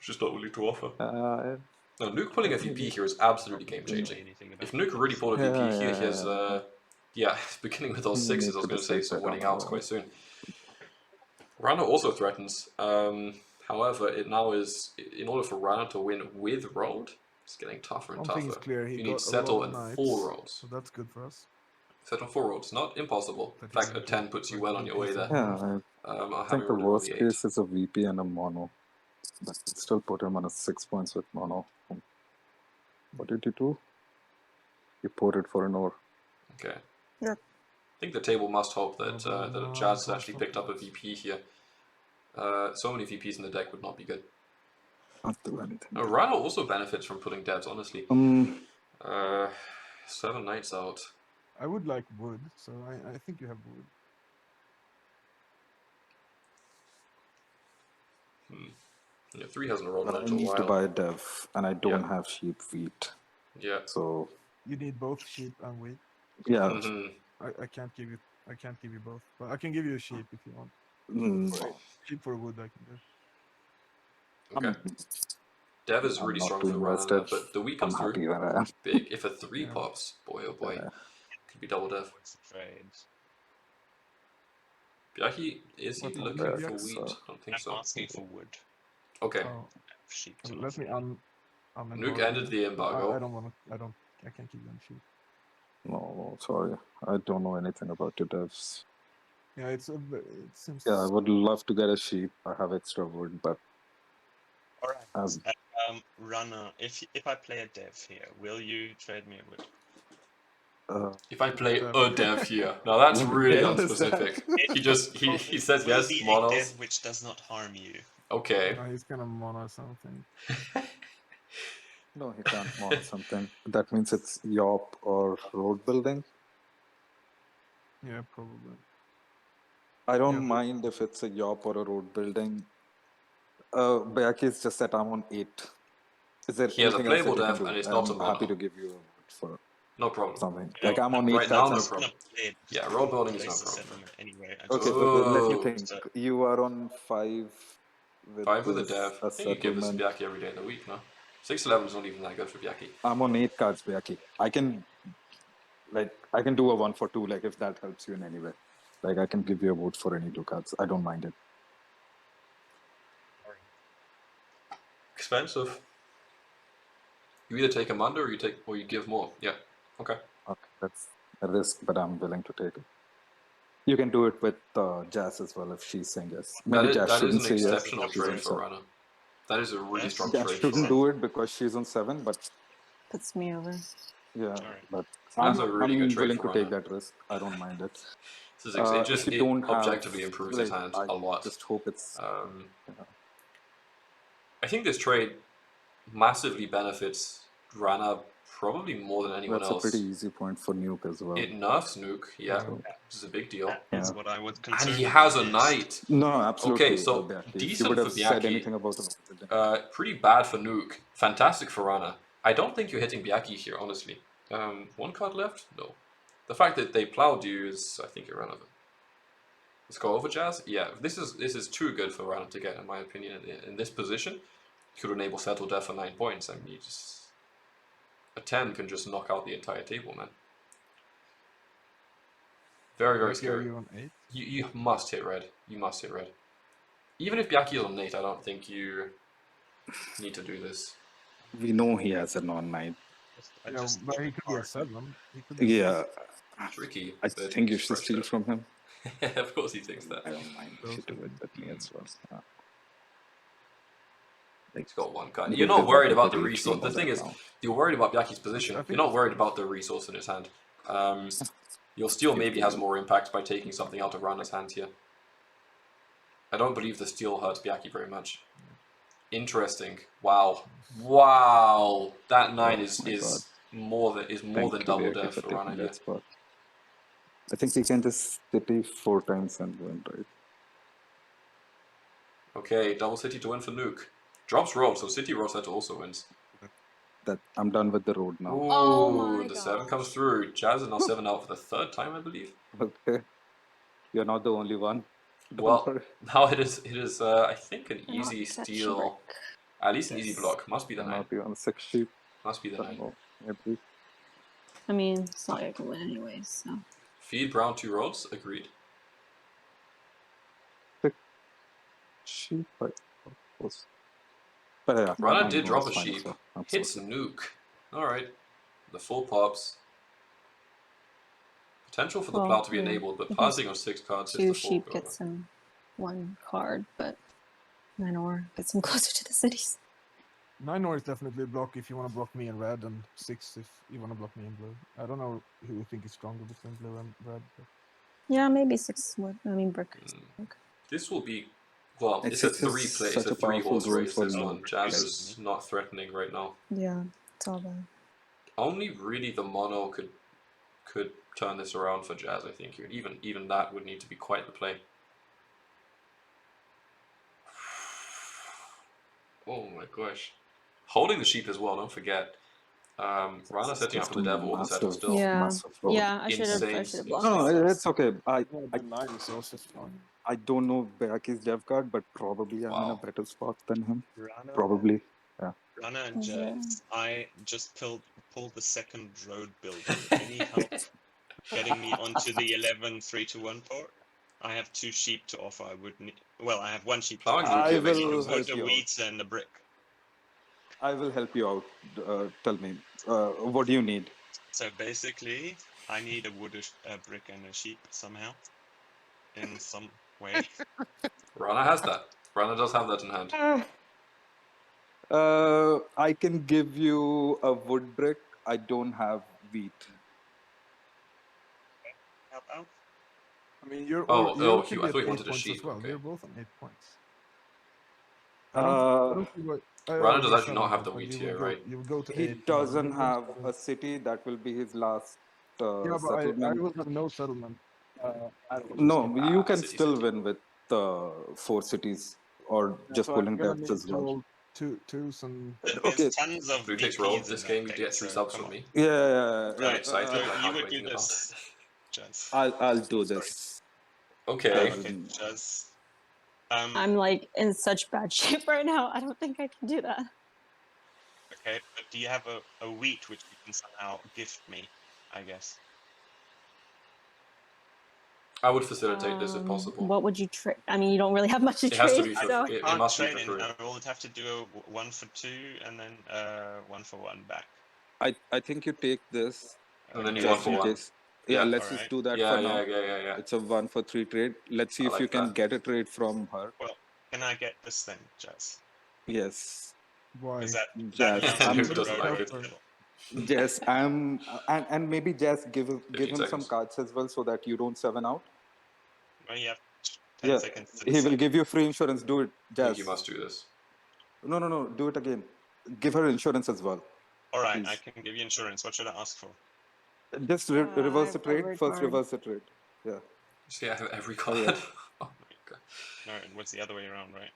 Just not willing to offer. No, Nuke pulling a VP here is absolutely game changing. anything If about Nuke really pulled a VP Yeah, here, yeah, he has beginning with those You need sixes, I was to going to say, decide some that winning on outs the- quite soon. Rana also threatens. However, it now is, in order for Rana to win with road, it's getting tougher and One thing is tougher. clear. He You got need a settle lot and of 4 knights, roads. so that's good for us. Settle 4 roads, not impossible. In That fact, is a 10 puts you well on your way there. Yeah, I think the worst case is a VP and a mono. But you still put him on a 6 points with mono. What did you do? You ported for an ore. Okay. Yeah. I think the table must hope that No, Jazz has can't actually stop picked up a that. VP here. So many VPs in the deck would not be good. Not do anything. Rana also benefits from putting devs, honestly. 7 knights out. I would like wood, so I think you have wood. Yeah, 3 hasn't rolled in But a I little need while. to buy a dev, and I don't Yeah. have sheep wheat. Yeah. So You need both sheep and wheat. yeah, Mm-hmm. I can't give you both, but I can give you a sheep if you want. no. Sheep for wood I can do. Okay. Dev is I'm really not strong too for Rana, invested. but the week I'm comes through. happy where I am. Big. If a 3 Yeah. pops, boy oh boy, Yeah. could be double dev. what's the trade? Bjaki, is he What's on looking Bjaki? for So- wheat? I don't think I'm so. asking for wood. Okay. Oh, Sheep to let me Nuke ended the embargo. I don't want to. I can't give you any sheep. No, sorry. I don't know anything about your devs. Yeah, it seems. Yeah, I would love to get a sheep. I have extra wood, but All right. as Rana, if I play a dev here, will you trade me a wood? If I play Dev. a dev here, now that's What really dev is that? unspecific. He says Will yes, be a monos. dev which does not harm you. Okay. No, he's gonna mono something. No, he can't mod something. That means it's YOP or road building. Yeah, probably. I don't Yeah, mind if it's a YOP or a road building. Bjaki is just that I'm on 8. Is there He has a anything else that playable you can dev do? and it's not a I'm happy mono. to give you a vote for No problem. something. You Like know, I'm on 8 Right now, cards. no and- problem. Play Yeah, just road to building is place no the problem. settlement anyway. I Okay, just- let me Oh. think. So- You are on 5 with 5 with a this, dev. a I think you give this to settlement. Bjaki every day of the week, no? 6-11 is not even that good for Bjaki. I'm on 8 cards, Bjaki. I can do a 1 for 2, like if that helps you in any way. Like I can give you a vote for any 2 cards. I don't mind it. Expensive. You either take a Munda or you give more. Yeah. Okay. Okay, that's a risk, but I'm willing to take it. You can do it with Jazz as well if she's saying yes. Maybe Jazz That is shouldn't an say yes. exceptional She's on trade for 7. Rana. That is a really Yes. strong Jazz trade for shouldn't Rana. do it because she's on 7, but Puts me over. yeah, Alright. but That's I'm a really good trade willing for to take Rana. that risk. I don't mind it. It If you don't have, objectively improves his like, hand I a lot. just hope it's I think this trade massively benefits Rana probably more than anyone that's a else. pretty easy point for Nuke as well. It nerfs Nuke, yeah, Yeah. which is a big deal. That is what I was concerned And he about has a most. knight. No, absolutely. Okay, so Bjaki. If you decent would for have said Bjaki. anything about it. Pretty bad for Nuke. Fantastic for Rana. I don't think you're hitting Bjaki here, honestly. 1 card left? No. The fact that they plowed you is, I think, irrelevant. Let's go over Jazz. Yeah, this is too good for Rana to get, in my opinion. In this position, could enable Settle Death for 9 points. I mean, a 10 can just knock out the entire table, man. Very, very Bjaki, are scary. you on 8? You must hit red. You must hit red. Even if Bjaki is on 8, I don't think you need to do this. We know he has a non-9. I Yeah, just but love he the could be a card. 7. He could be Yeah, Tricky. I but think you it's should steal frustrating. from him. Of course he thinks that. I don't mind if you do it with me as well. He's got 1 card. Good You're not with worried the about the rate resource. and The all thing that is, now. you're worried about Byaki's position. I You're think not it's worried fine. about the resource in his hand. Your steal maybe has more impact by taking something out of Rana's hand here. I don't believe the steal hurts Bjaki very much. Interesting. Wow. Wow. That 9 Oh is my God. more than Thank double you, Bjaki, death for for Rana taking here. that spot. I think he can just city 4 times and win, right? Okay, double city to win for Nuke. Drops road, so city road set also wins. That I'm done with the road now. Ooh, Oh my the 7 comes gosh. through. Jazz is now 7 out for the 3rd time, I believe. Okay, you're not the only one. Don't Well, worry. now it is I think an Cannot easy catch steal. brick. At least an easy Yes. block. Must be the You're 9. not even 6 sheep. Must be the I 9. don't know, maybe. I mean, it's not like I can win anyways, so. Feed brown 2 roads. Agreed. Sheep, but of course. But yeah, Rana I'm did going drop to a find sheep. well. Hits Absolutely. Nuke. Alright. The full pops. Potential for the plow to be yeah. enabled, but I guess passing on 6 cards is 2 the full sheep go. gets him 1 card, but 9 ore gets him closer to the cities. 9 or is definitely a block if you want to block me in red, and 6 if you want to block me in blue. I don't know who you think is stronger between blue and red. But... Yeah, maybe 6 wood. I mean, brick. This will be, well, it's a It's 3 just play. It's such a a 3 powerful horse role race. for This Nuke. one. Jazz Like- is not threatening right now. Yeah, it's all bad. Only really the mono could turn this around for Jazz, I think. Even that would need to be quite the play. Oh my gosh. Holding the sheep as well, don't forget. Rana setting up for the devil or the settle still. Yeah. Massive role. Yeah, I should have Insane. blocked No, this no, first. it's okay. The 9 is also strong. I don't know Byaki's dev card, but probably I'm in a Wow. better spot than him. Rana, Probably. Yeah. Rana and Yeah. Jazz, I just pulled the 2nd road building. Any help getting me onto the 11 3-1 port? I have 2 sheep to offer. I would need. Well, I have 1 sheep to Plowing offer. Nuke I here makes will no help sense. A you out. wheat and a brick. I will help you out. Tell me, what do you need? So basically, I need a wood, a brick, and a sheep somehow. in some way? Rana has that. Rana does have that in hand. I can give you a wood brick. I don't have wheat. How about? I mean, you're Oh, you're oh, okay I at thought you 8 wanted a points as sheep. well. Okay. You're both on 8 points. I Uh, don't see what. Rana does okay, actually not have 7 the points, but wheat you here, would go. right? You would go to he 8. doesn't You're going have to a 7. city. That will be his last Yeah, but I settlement. will have no settlement. At all. No, you can city, still city. win with 4 cities or Yeah, just so pulling I'm gonna debts need as to well. roll twos and. There's Okay. tons of Blue takes roll. VPs This in game, that you deck, get 3 so subs come from on. me. Yeah. Very excited. So I you can't would wait do to account. this, Jazz. I'll do this. Okay. Okay, Jazz. I'm like in such bad shape right now. I don't think I can do that. Okay, but do you have a wheat which you can somehow gift me? I guess. I would facilitate this if possible. What would you trade? I mean, you don't really have much to It has to trade, be for so. it Can't must be trade for it. free. I will have to do a 1 for 2 and then 1 for 1 back. I think you take this And then you Okay. one just for in one. case. Yeah, Yeah. let's Alright. just do that Yeah, for yeah, now. yeah, yeah, yeah. It's a 1 for 3 trade. Let's see I if you like can that. get a trade from her. Well, can I get this then, Jazz? Yes. Why? Is that Yes, counts And I'm who as a doesn't road like or it? still? Yes, and maybe just give 15 him some seconds. cards as well so that you don't 7 out. Well, you have 10 Yeah, seconds to he will decide. give you free insurance. Do it, I think Jazz. you must do this. No. Do it again. Give her insurance as well. Alright, I Please. can give you insurance. What should I ask for? Just reverse the I've trade. covered First, card. reverse the trade. Yeah. See, I have every Hurry card. up. Oh my god. No, it was the other way around, right?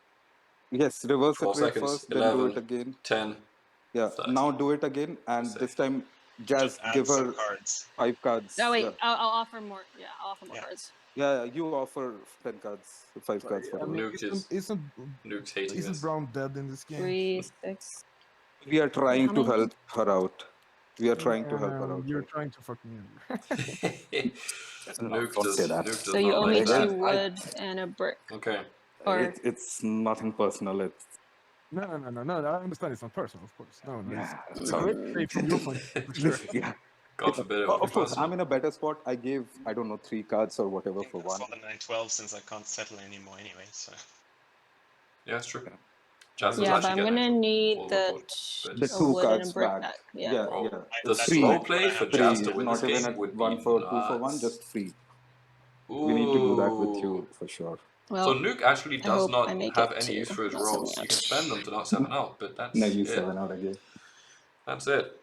Yes, reverse the 12 trade seconds. first, then do 11, it again. 10, Yeah. 30. Now do it again, and Safe. this time, Just Jazz, add give some her cards. 5 cards. Oh wait, Yeah. I'll offer more. Yeah, I'll offer more Yeah. cards. Yeah, you offer 10 cards, 5 cards, I whatever. mean, Nuke is Nuke's hating isn't this. Brown dead in this game? 3, 6. We are trying how to many? help her out. We are trying to help her out. You're Right? trying to fuck me over. No, Nuke don't say that. does So you not owe like me that. 2 wood and a brick. Okay. Or It's nothing personal. It's No. I understand it's not personal, of course. No. yeah. It's Sorry. great from your point, for sure. Yeah. God forbid it would be Of course, personal. I'm in a better spot. I gave, I don't know, 3 cards or I whatever think for that's 1. for the 9-12 since I can't settle anymore anyway, so. Yeah, it's true. Jazz does yeah, but actually I'm get gonna an need full the report, but The a 2 wood and a cards brick back. back. Yeah. Yeah, Bro, yeah. the That's slow what play I for have. Jazz to Free, win this not even game at would 1 be for 2 for 1, nuts. just free. Ooh. We need to do that with you for sure. Well, So Nuke actually I does hope not I make have it any to use for his not 7 rolls. You out. can spend them to not 7 out, but that's Now you it. 7 out again. That's it.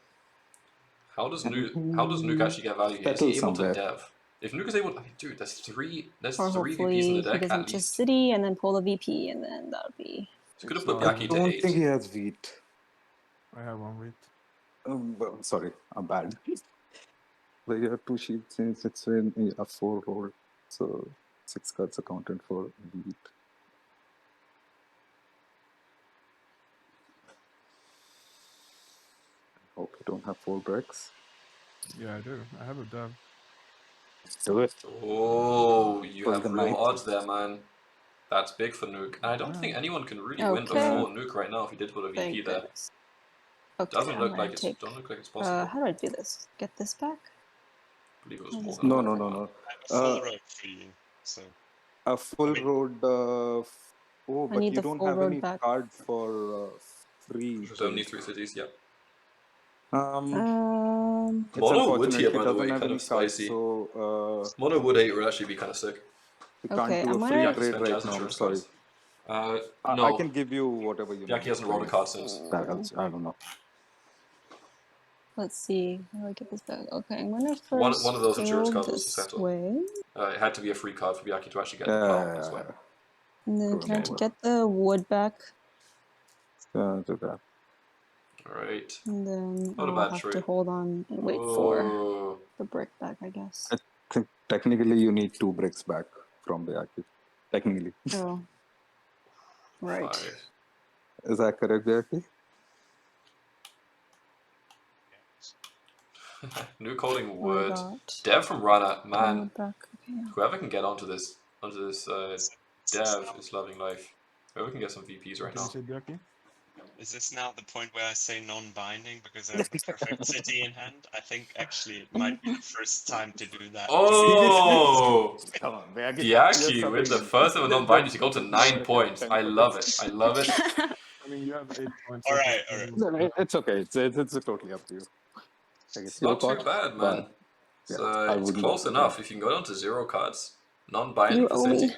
How does Nuke actually get value here? Is Settle he able to somewhere. dev? If Nuke is able, I mean, dude, there's three Or VPs in hopefully the he deck doesn't at just least. city and then pull the VP, and then that'll be. So could have It's put not- Bjaki I to don't 8. think he has wheat. I have 1 wheat. Well, sorry, I'm bad. But you have 2 sheets since it's in a 4 roll, so 6 cards accounted for wheat. Hope you don't have 4 bricks. Yeah, I do. I have a dev. Do it. Oh, you Was have the real ninth. odds there, man. That's big for Nuke. And I don't think anyone can really win before Nuke right now if he did put a VP Thank there. goodness. Okay, Doesn't I'm look gonna like it's take. don't look like it's possible. How do I do this? Get this back? I believe it was I'll more just than No, one no, for no, one. no. I have a full road for you, so. A full mean- road. Oh, I but need you the don't full have road any back. card for free. There's only 3 cities, yeah. It's Mono wood unfortunate here, he by the doesn't way, have kind any of cards, spicy. so Mono wood 8 would actually be kind of sick. we can't Okay, do I'm a free gonna- Bjaki trade spent right Jazz now. insurance Sorry. cards. I No, can give you whatever you Bjaki need. hasn't rolled a card since. That else, I don't know. Let's see. How do I get this back? Okay, I'm gonna first One of those insurance go cards was to this settle. way. It had to be a free card for Bjaki to actually get the plow this way. And then can I Remember. get the wood back? Do that. Alright. And then Not a I'll bad have to trade. hold on and wait for Oh, the brick back, I guess. I think technically you need 2 bricks back from the active. Technically. Oh. Right. 5. Is that correct, Bjaki? Nuke holding I wood. got Dev from Rana, the man. wood back. Okay. Whoever can get onto this dev is loving life. Whoever can get some VPs right Can you now. say Bjaki? Is this now the point where I say non-binding because I have the perfect city in hand? I think actually it might be the first time to do that. Oh! Come on, Bjaki. Bjaki with the first ever non-binding to go to 9 points. I love it. I love it. I mean, you have 8 points. All so right, it's all right. almost No, it's okay. It's totally up to you. Like, It's your not too call, bad, man. but, It's, yeah, I it's wouldn't close go enough. If you can go down to 0 cards, non-binding You for owe me. City.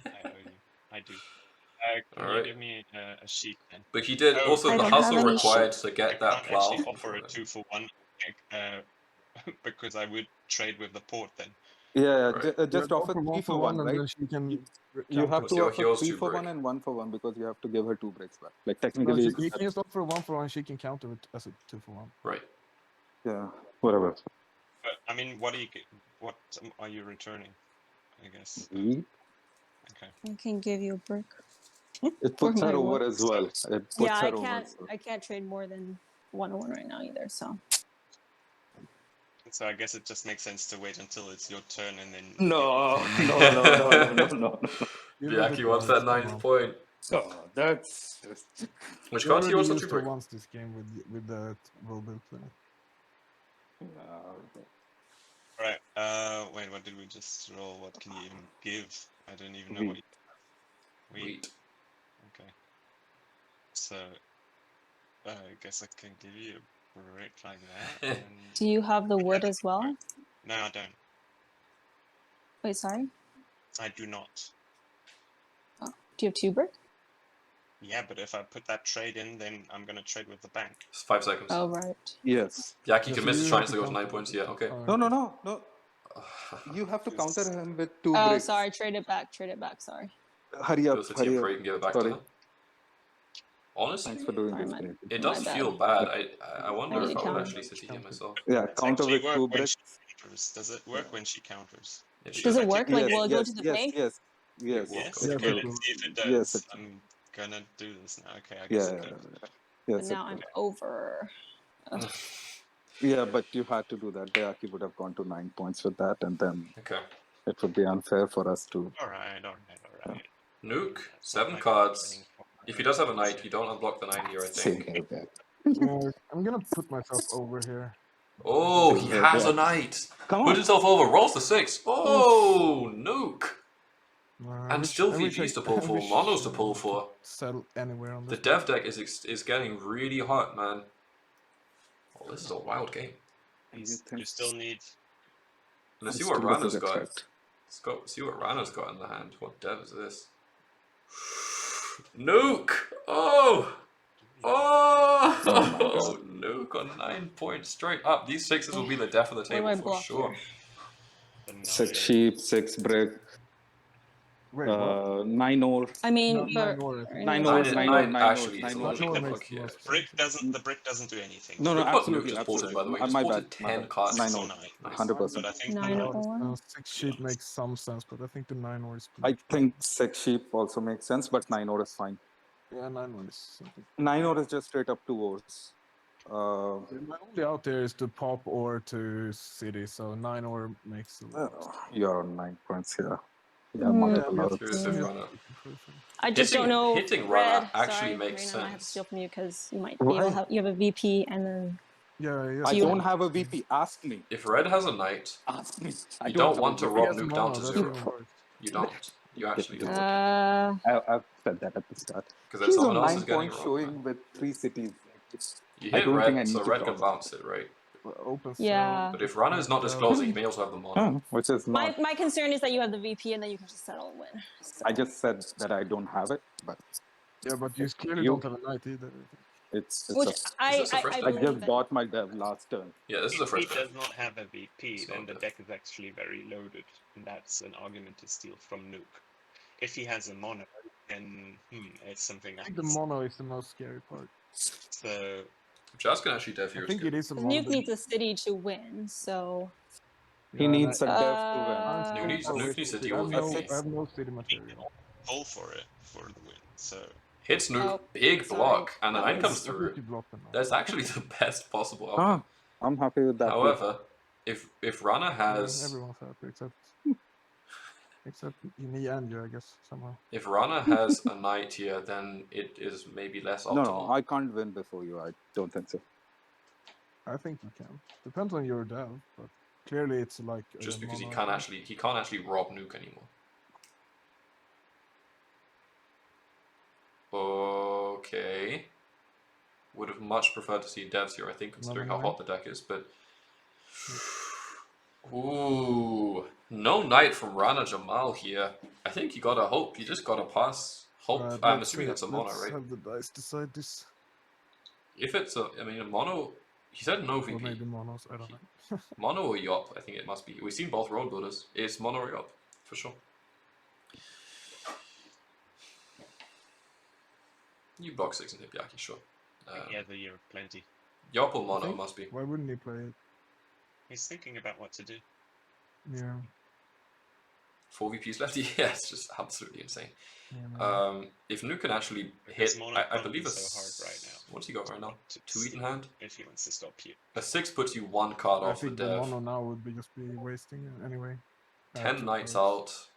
I owe you. I do. Can All you right. give me a sheet then? But he did Oh, also I the don't have hustle any required shit. to I get that can't actually plow. offer a 2-for-1 because I would trade with the port then. Yeah, Right. just go offer for 3 for 1, and right? then she can You have What's to your offer heroes 3 to for break? 1 and 1 for 1 because you have to give her 2 breaks back. Like No, technically, he can just offer 1 for 1. She can counter it as a 2 for 1. Right. yeah, whatever. But I mean, what are you returning? I guess. Eat. Okay. I can give you a brick. It puts my her over word. as well. It puts Yeah, her I over can't. as well. I can't trade more than 1-1 right now either. So So I guess it just makes sense to wait until it's your turn and then. No. No. Bjaki wants that 9th point. Oh, that's just... Which You cards he already wants to used her break? once this game with the Volbil play. Right. Wait. What did we just roll? What can you even give? I don't even know what. Wheat. Okay. So, I guess I can give you a break like that. And... do you have the wood as well? No, I don't. Wait, sorry. I do not. Oh, do you have 2 brick? Yeah, but if I put that trade in, then I'm gonna trade with the bank. It's 5 seconds. Oh right. Yes. Bjaki Yeah, can so miss his you have chance to go to 9 counter points. it. Yeah, okay. Oh, No. You have to counter him with 2 Oh, breaks. sorry. Trade it back. Trade it back. Sorry. Hurry up. Go to Team Break and give it back Sorry. to him. Honestly, Thanks for doing Sorry, this. my- Bjaki. it My does bad. feel bad. I wonder I need if to I would counter. actually City here myself. Yeah, It's counter actually with work 2 when breaks. she counters. Does it work when she counters? It Does should. it work? Like, Yes, will it go yes, to the yes, bank? yes, It yes. will Yes. go. Yes, Okay, it let's will. see if it does. Yes, it- I'm gonna do this now. Okay, I Yeah, guess it does. But yes. now I'm over. Yeah, but you had to do that. Bjaki would have gone to 9 points with that, and then Okay. it would be unfair for us to. All right. Nuke, That's not 7 like cards. playing for- If he does have a knight, you don't unblock the 9 here, I Same think. here, Bjaki. I'm gonna put myself over here. Oh, he has a knight. Come Put on. himself over, rolls the 6. Oh, Nuke. And still VGs to pull for, monos to pull for. Settle anywhere on The this. dev deck is getting really hot, man. Oh, this is a wild game. You You still need. Let's see I'm what still looking Rana's at got. that. Let's go see what Rana's got in the hand. What dev is this? Nuke! Oh! Oh! Nuke on 9 points straight up. These 6s will be the death of the What do table I for block sure. here? The 6 nine. sheep, 6 brick, Wait, what? 9 ore. I mean, No, but 9 ore, I think. 9 Nine, ore, is- 9 nine ore, actually 9 is a ore. 9 ore logical makes block the here. most Brick sense. the brick doesn't do anything. No, Look what Nuke absolutely, just bolted, absolutely. by the way. He My just bad, bolted my 10 bad. cards. 9 So ore, nice. 100%. But I think 9 No, ore. 6 sheep makes some sense, but I think the 9 ore is. I think 6 sheep also makes sense, but 9 ore is fine. Yeah, 9 ore is something. 9 ore is just straight up 2 ores. My only out there is to pop or to city, so 9 ore makes a lot. You're on 9 points here. Yeah, Hmm. multiple Yeah, outs. Curious if Rana. I just don't know. Hitting Red. Rana actually Sorry, makes Reina, I might have to sense. steal from you because you might be Why? able to have. You have a VP and then. Yeah, I Do you- don't have a VP. Ask me. If Red has a knight, Ask me. I you don't have want a to VP. rob He has Nuke mono, down to that's 0. even worse. You don't. You actually don't. I've said that at the start. Because then He's someone on else 9 is getting points robbed. showing Man. with 3 cities. You I hit don't think I Red, need so to Red cross can bounce it, right? Open Yeah. But if Rana is not disclosing, he may also have the mono. Which is not. My concern is that you have the VP and then you can just settle and win. So. I just said that I don't have it, but Yeah, but you clearly You- don't have a knight either. it's Which a, I this the first I time? I believe just in. bought my dev last turn. Yeah, this is the If he first does time. not have a VP, It's then not the dead. deck is actually very loaded, and that's an argument to steal from Nuke. If he has a mono, then it's something I else. think the mono is the most scary part. So Jazz can actually dev I here. think it is a 'Cause mono. Nuke needs a city to win, so. He needs a dev to win. Nuke needs- Nuke needs to deal with I VP. have no city material. pull for it for the win. So Hits Nuke, Oh, big sorry. block, and the That 9 was- comes I think through. you blocked them now. That's actually the best possible outcome. Ah, I'm happy with that. too. However, if Rana Yeah, has everyone's happy except. Except me and you, I guess, somehow. If Rana has a knight here, then it is maybe less optimal. No, I can't win before you. I don't think so. I think you can. Depends on your dev, but clearly it's like Just because he mono, can't I think. actually rob Nuke anymore. Okay. Would have much preferred to see devs here, I think, considering how hot the deck is, but ooh, no knight from RanaJamal here. I think you gotta hope. You just gotta pass. Hope. I'm assuming that's a mono, let's right? have the dice decide this. If it's a, I mean, a mono. He said no Or VP. maybe monos, I don't know. Mono or Yop, I think it must be. We've seen both road builders. It's mono or Yop, for sure. You block 6 and hit Bjaki, sure. Yeah, the year of plenty. Yop or mono think- must be. Why wouldn't he play it? He's thinking about what to do. Yeah. 4 VPs left. Yeah, it's just absolutely insane. Yeah, man. If Nuke can actually His hit, mono I can't believe be it's so hard right now. What's he got right now? To 2 Eat in hand. If he wants to stop you. A 6 puts you 1 card I off the think the dev. mono now would be just be wasting it anyway. 10 2 knights cards.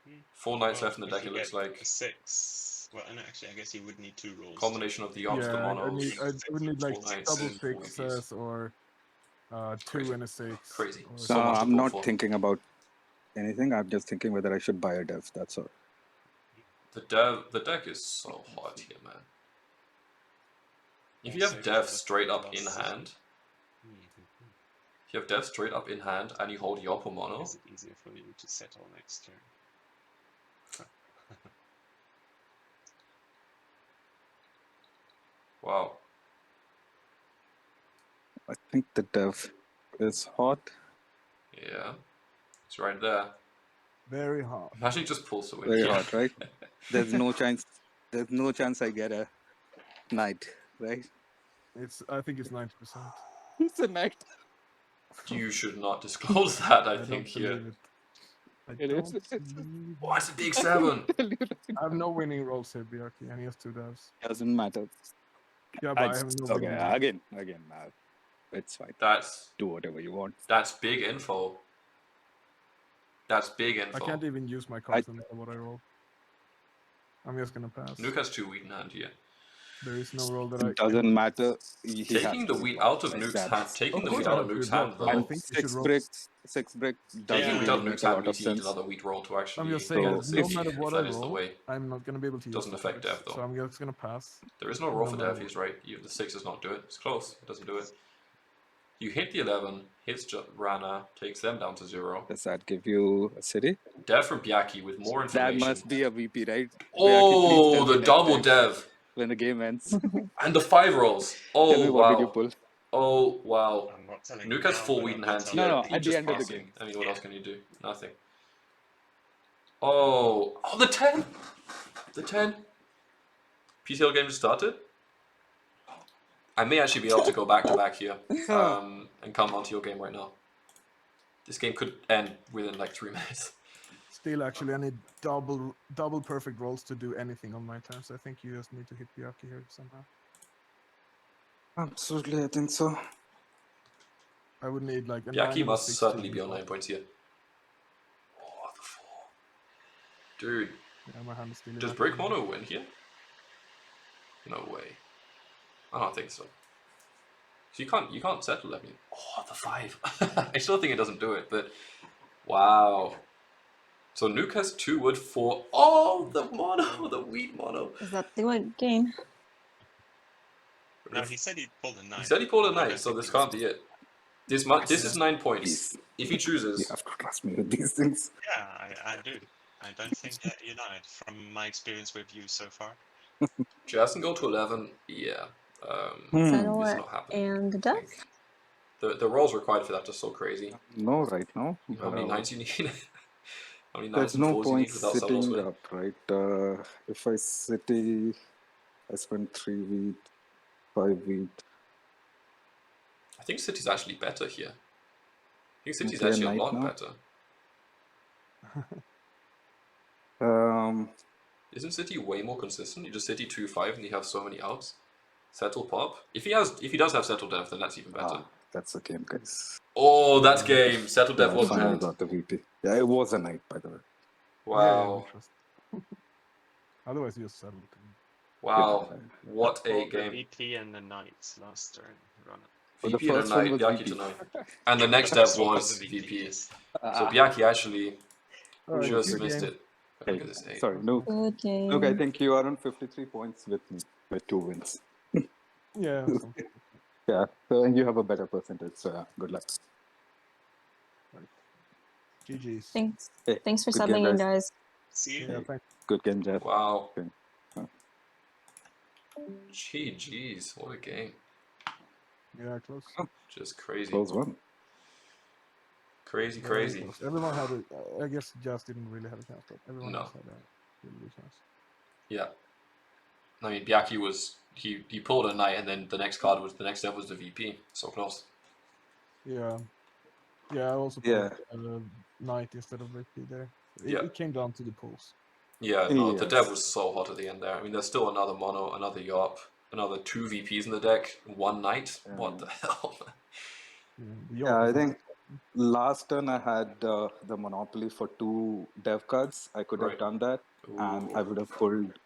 out. 4 knights Well, left in the if deck, you it looks get like. a 6. Well, and actually, I guess you would need 2 rolls. Combination of the Yops, the Yeah, I monos. would need like 4 knights double and 4 VPs. sixes or 2 Crazy. and a 6. Crazy. or So No, much to I'm pull not for. thinking about anything. I'm just thinking whether I should buy a dev. That's all. The deck is so hot here, man. If you have Also, dev the straight up in plus- hand, Mhm. if you have dev straight up in hand and you hold Yop or mono, Is it easier for you to settle next turn? wow. I think the dev is hot. Yeah. It's right there. Very hard. Imagine he just pulls to win. Very Yeah. hot, right? There's no chance. There's no chance I get a knight, right? I think it's 90%. It's a knight. You should not disclose that, I don't think, here. believe it. I It is. don't believe Oh, it's a big 7. I have no winning rolls here, Bjaki, and he has 2 devs. Doesn't matter. Yeah, but I have no Okay, winning rolls. again, it's fine. That's Do whatever you want. big info. That's big I info. can't even use my cards no matter what I roll. I'm just gonna pass. Nuke has 2 wheat in hand here. There is no roll that I It doesn't matter. He Taking has the to wheat win. out of Like Nuke's that. hand, taking Of the course wheat I out have of Nuke's to roll, hand but I though. think you Six should roll. bricks. Six brick doesn't Taking really it out of make Nuke's a hand lot of means you need sense. another wheat roll to actually. I'm just saying, So, no if- matter what I that is the roll, way. I'm not gonna be able to use Doesn't the affect cards, dev, though. So I'm just gonna pass. There is no roll for No dev, matter he's right. The 6 does not do it. It's close. It doesn't do it. You hit the 11, hits Rana, takes them down to 0. Does that give you a city? Dev from Bjaki with more That information. must be a VP, right? Oh, Bjaki, please tell me the next double time dev. when the game ends. And the 5 rolls. Tell me Oh, what did you wow. pull? Oh, wow. I'm not telling Nuke you has now, 4 but wheat I in will hand tell here. you No, at at He's the just end of the passing. game. I mean, what else can you do? Nothing. Oh, the 10! The 10! PTL game just started? I may actually be able to go back to back here and come onto your game right now. This game could end within like 3 minutes. Still, actually, I need double perfect rolls to do anything on my turn. So I think you just need to hit Bjaki here somehow. Absolutely, I think so. I would need like a 9 Bjaki and a must 6 certainly to be on win. 9 points here. Oh, the 4. Dude, Yeah, my hand is still. does Break Mono win here? No way. I don't think so. So you can't settle that. Oh, the 5. I still think it doesn't do it, but wow. So Nuke has 2 wood, 4. Oh, the mono, the wheat mono. Is that the one game? No, he said he pulled a 9. He said he pulled a I don't 9, so think this he can't was- be it. This is 9 points. Please. If he You chooses, have to trust me with these things. Yeah, I do. I don't think that you lied from my experience with you so far. Jason go to 11. Yeah, Settle it's it not happening. and the I death. think. The rolls required for that are so crazy. No, right now. How many knights you need? How many There's knights and no fours you point need without Salos sitting win? up, right? If I city, I spend 3 wheat, 5 wheat. I think City's actually better here. I think City's Okay, actually a knight lot now. better. Isn't City way more consistent? You just City 2-5 and you have so many outs. Settle pop. If he does have settle dev, then that's even better. That's the game, guys. Oh, that's game. Settle dev Yeah, I was in finally hand. got the VP. Yeah, it was a knight, by the way. Wow. we trust. Otherwise, you just settle. Wow. What a Called the game. VP and the Knights last turn. Run it. Well, the VP and a first one knight, was Bjaki VP. tonight. And the next The step first one was the VP. yes. So Bjaki actually Alright, just good missed game. it. But look at this 8. Sorry, no. Good game. Look, I think you are on 53 points with me with 2 wins. Yeah. Yeah, so you have a better percentage. So yeah, good luck. GG's. Thanks. Hey, Thanks for good game, settling in, guys. guys. See you. Yeah, thanks. Good game, Jeff. Wow. Okay. GG's. What a game. Yeah, close. Just crazy. Close one. Crazy, Very crazy. close. Everyone had it. I guess Just didn't really have a chance, but everyone No. else had a really good chance. Yeah. I mean, Bjaki was he pulled a knight, and then the next card was the next step was the VP. So close. Yeah. Yeah, I also Yeah. put Knight instead of VP there. Yeah. It came down to the pulls. Yeah, no, the Yes. dev was so hot at the end there. I mean, there's still another mono, another Yop, another 2 VPs in the deck, 1 knight. What the hell? Yeah, I think last turn I had the Monopoly for 2 dev cards. I could Right. have done that, and I Ooh. would have pulled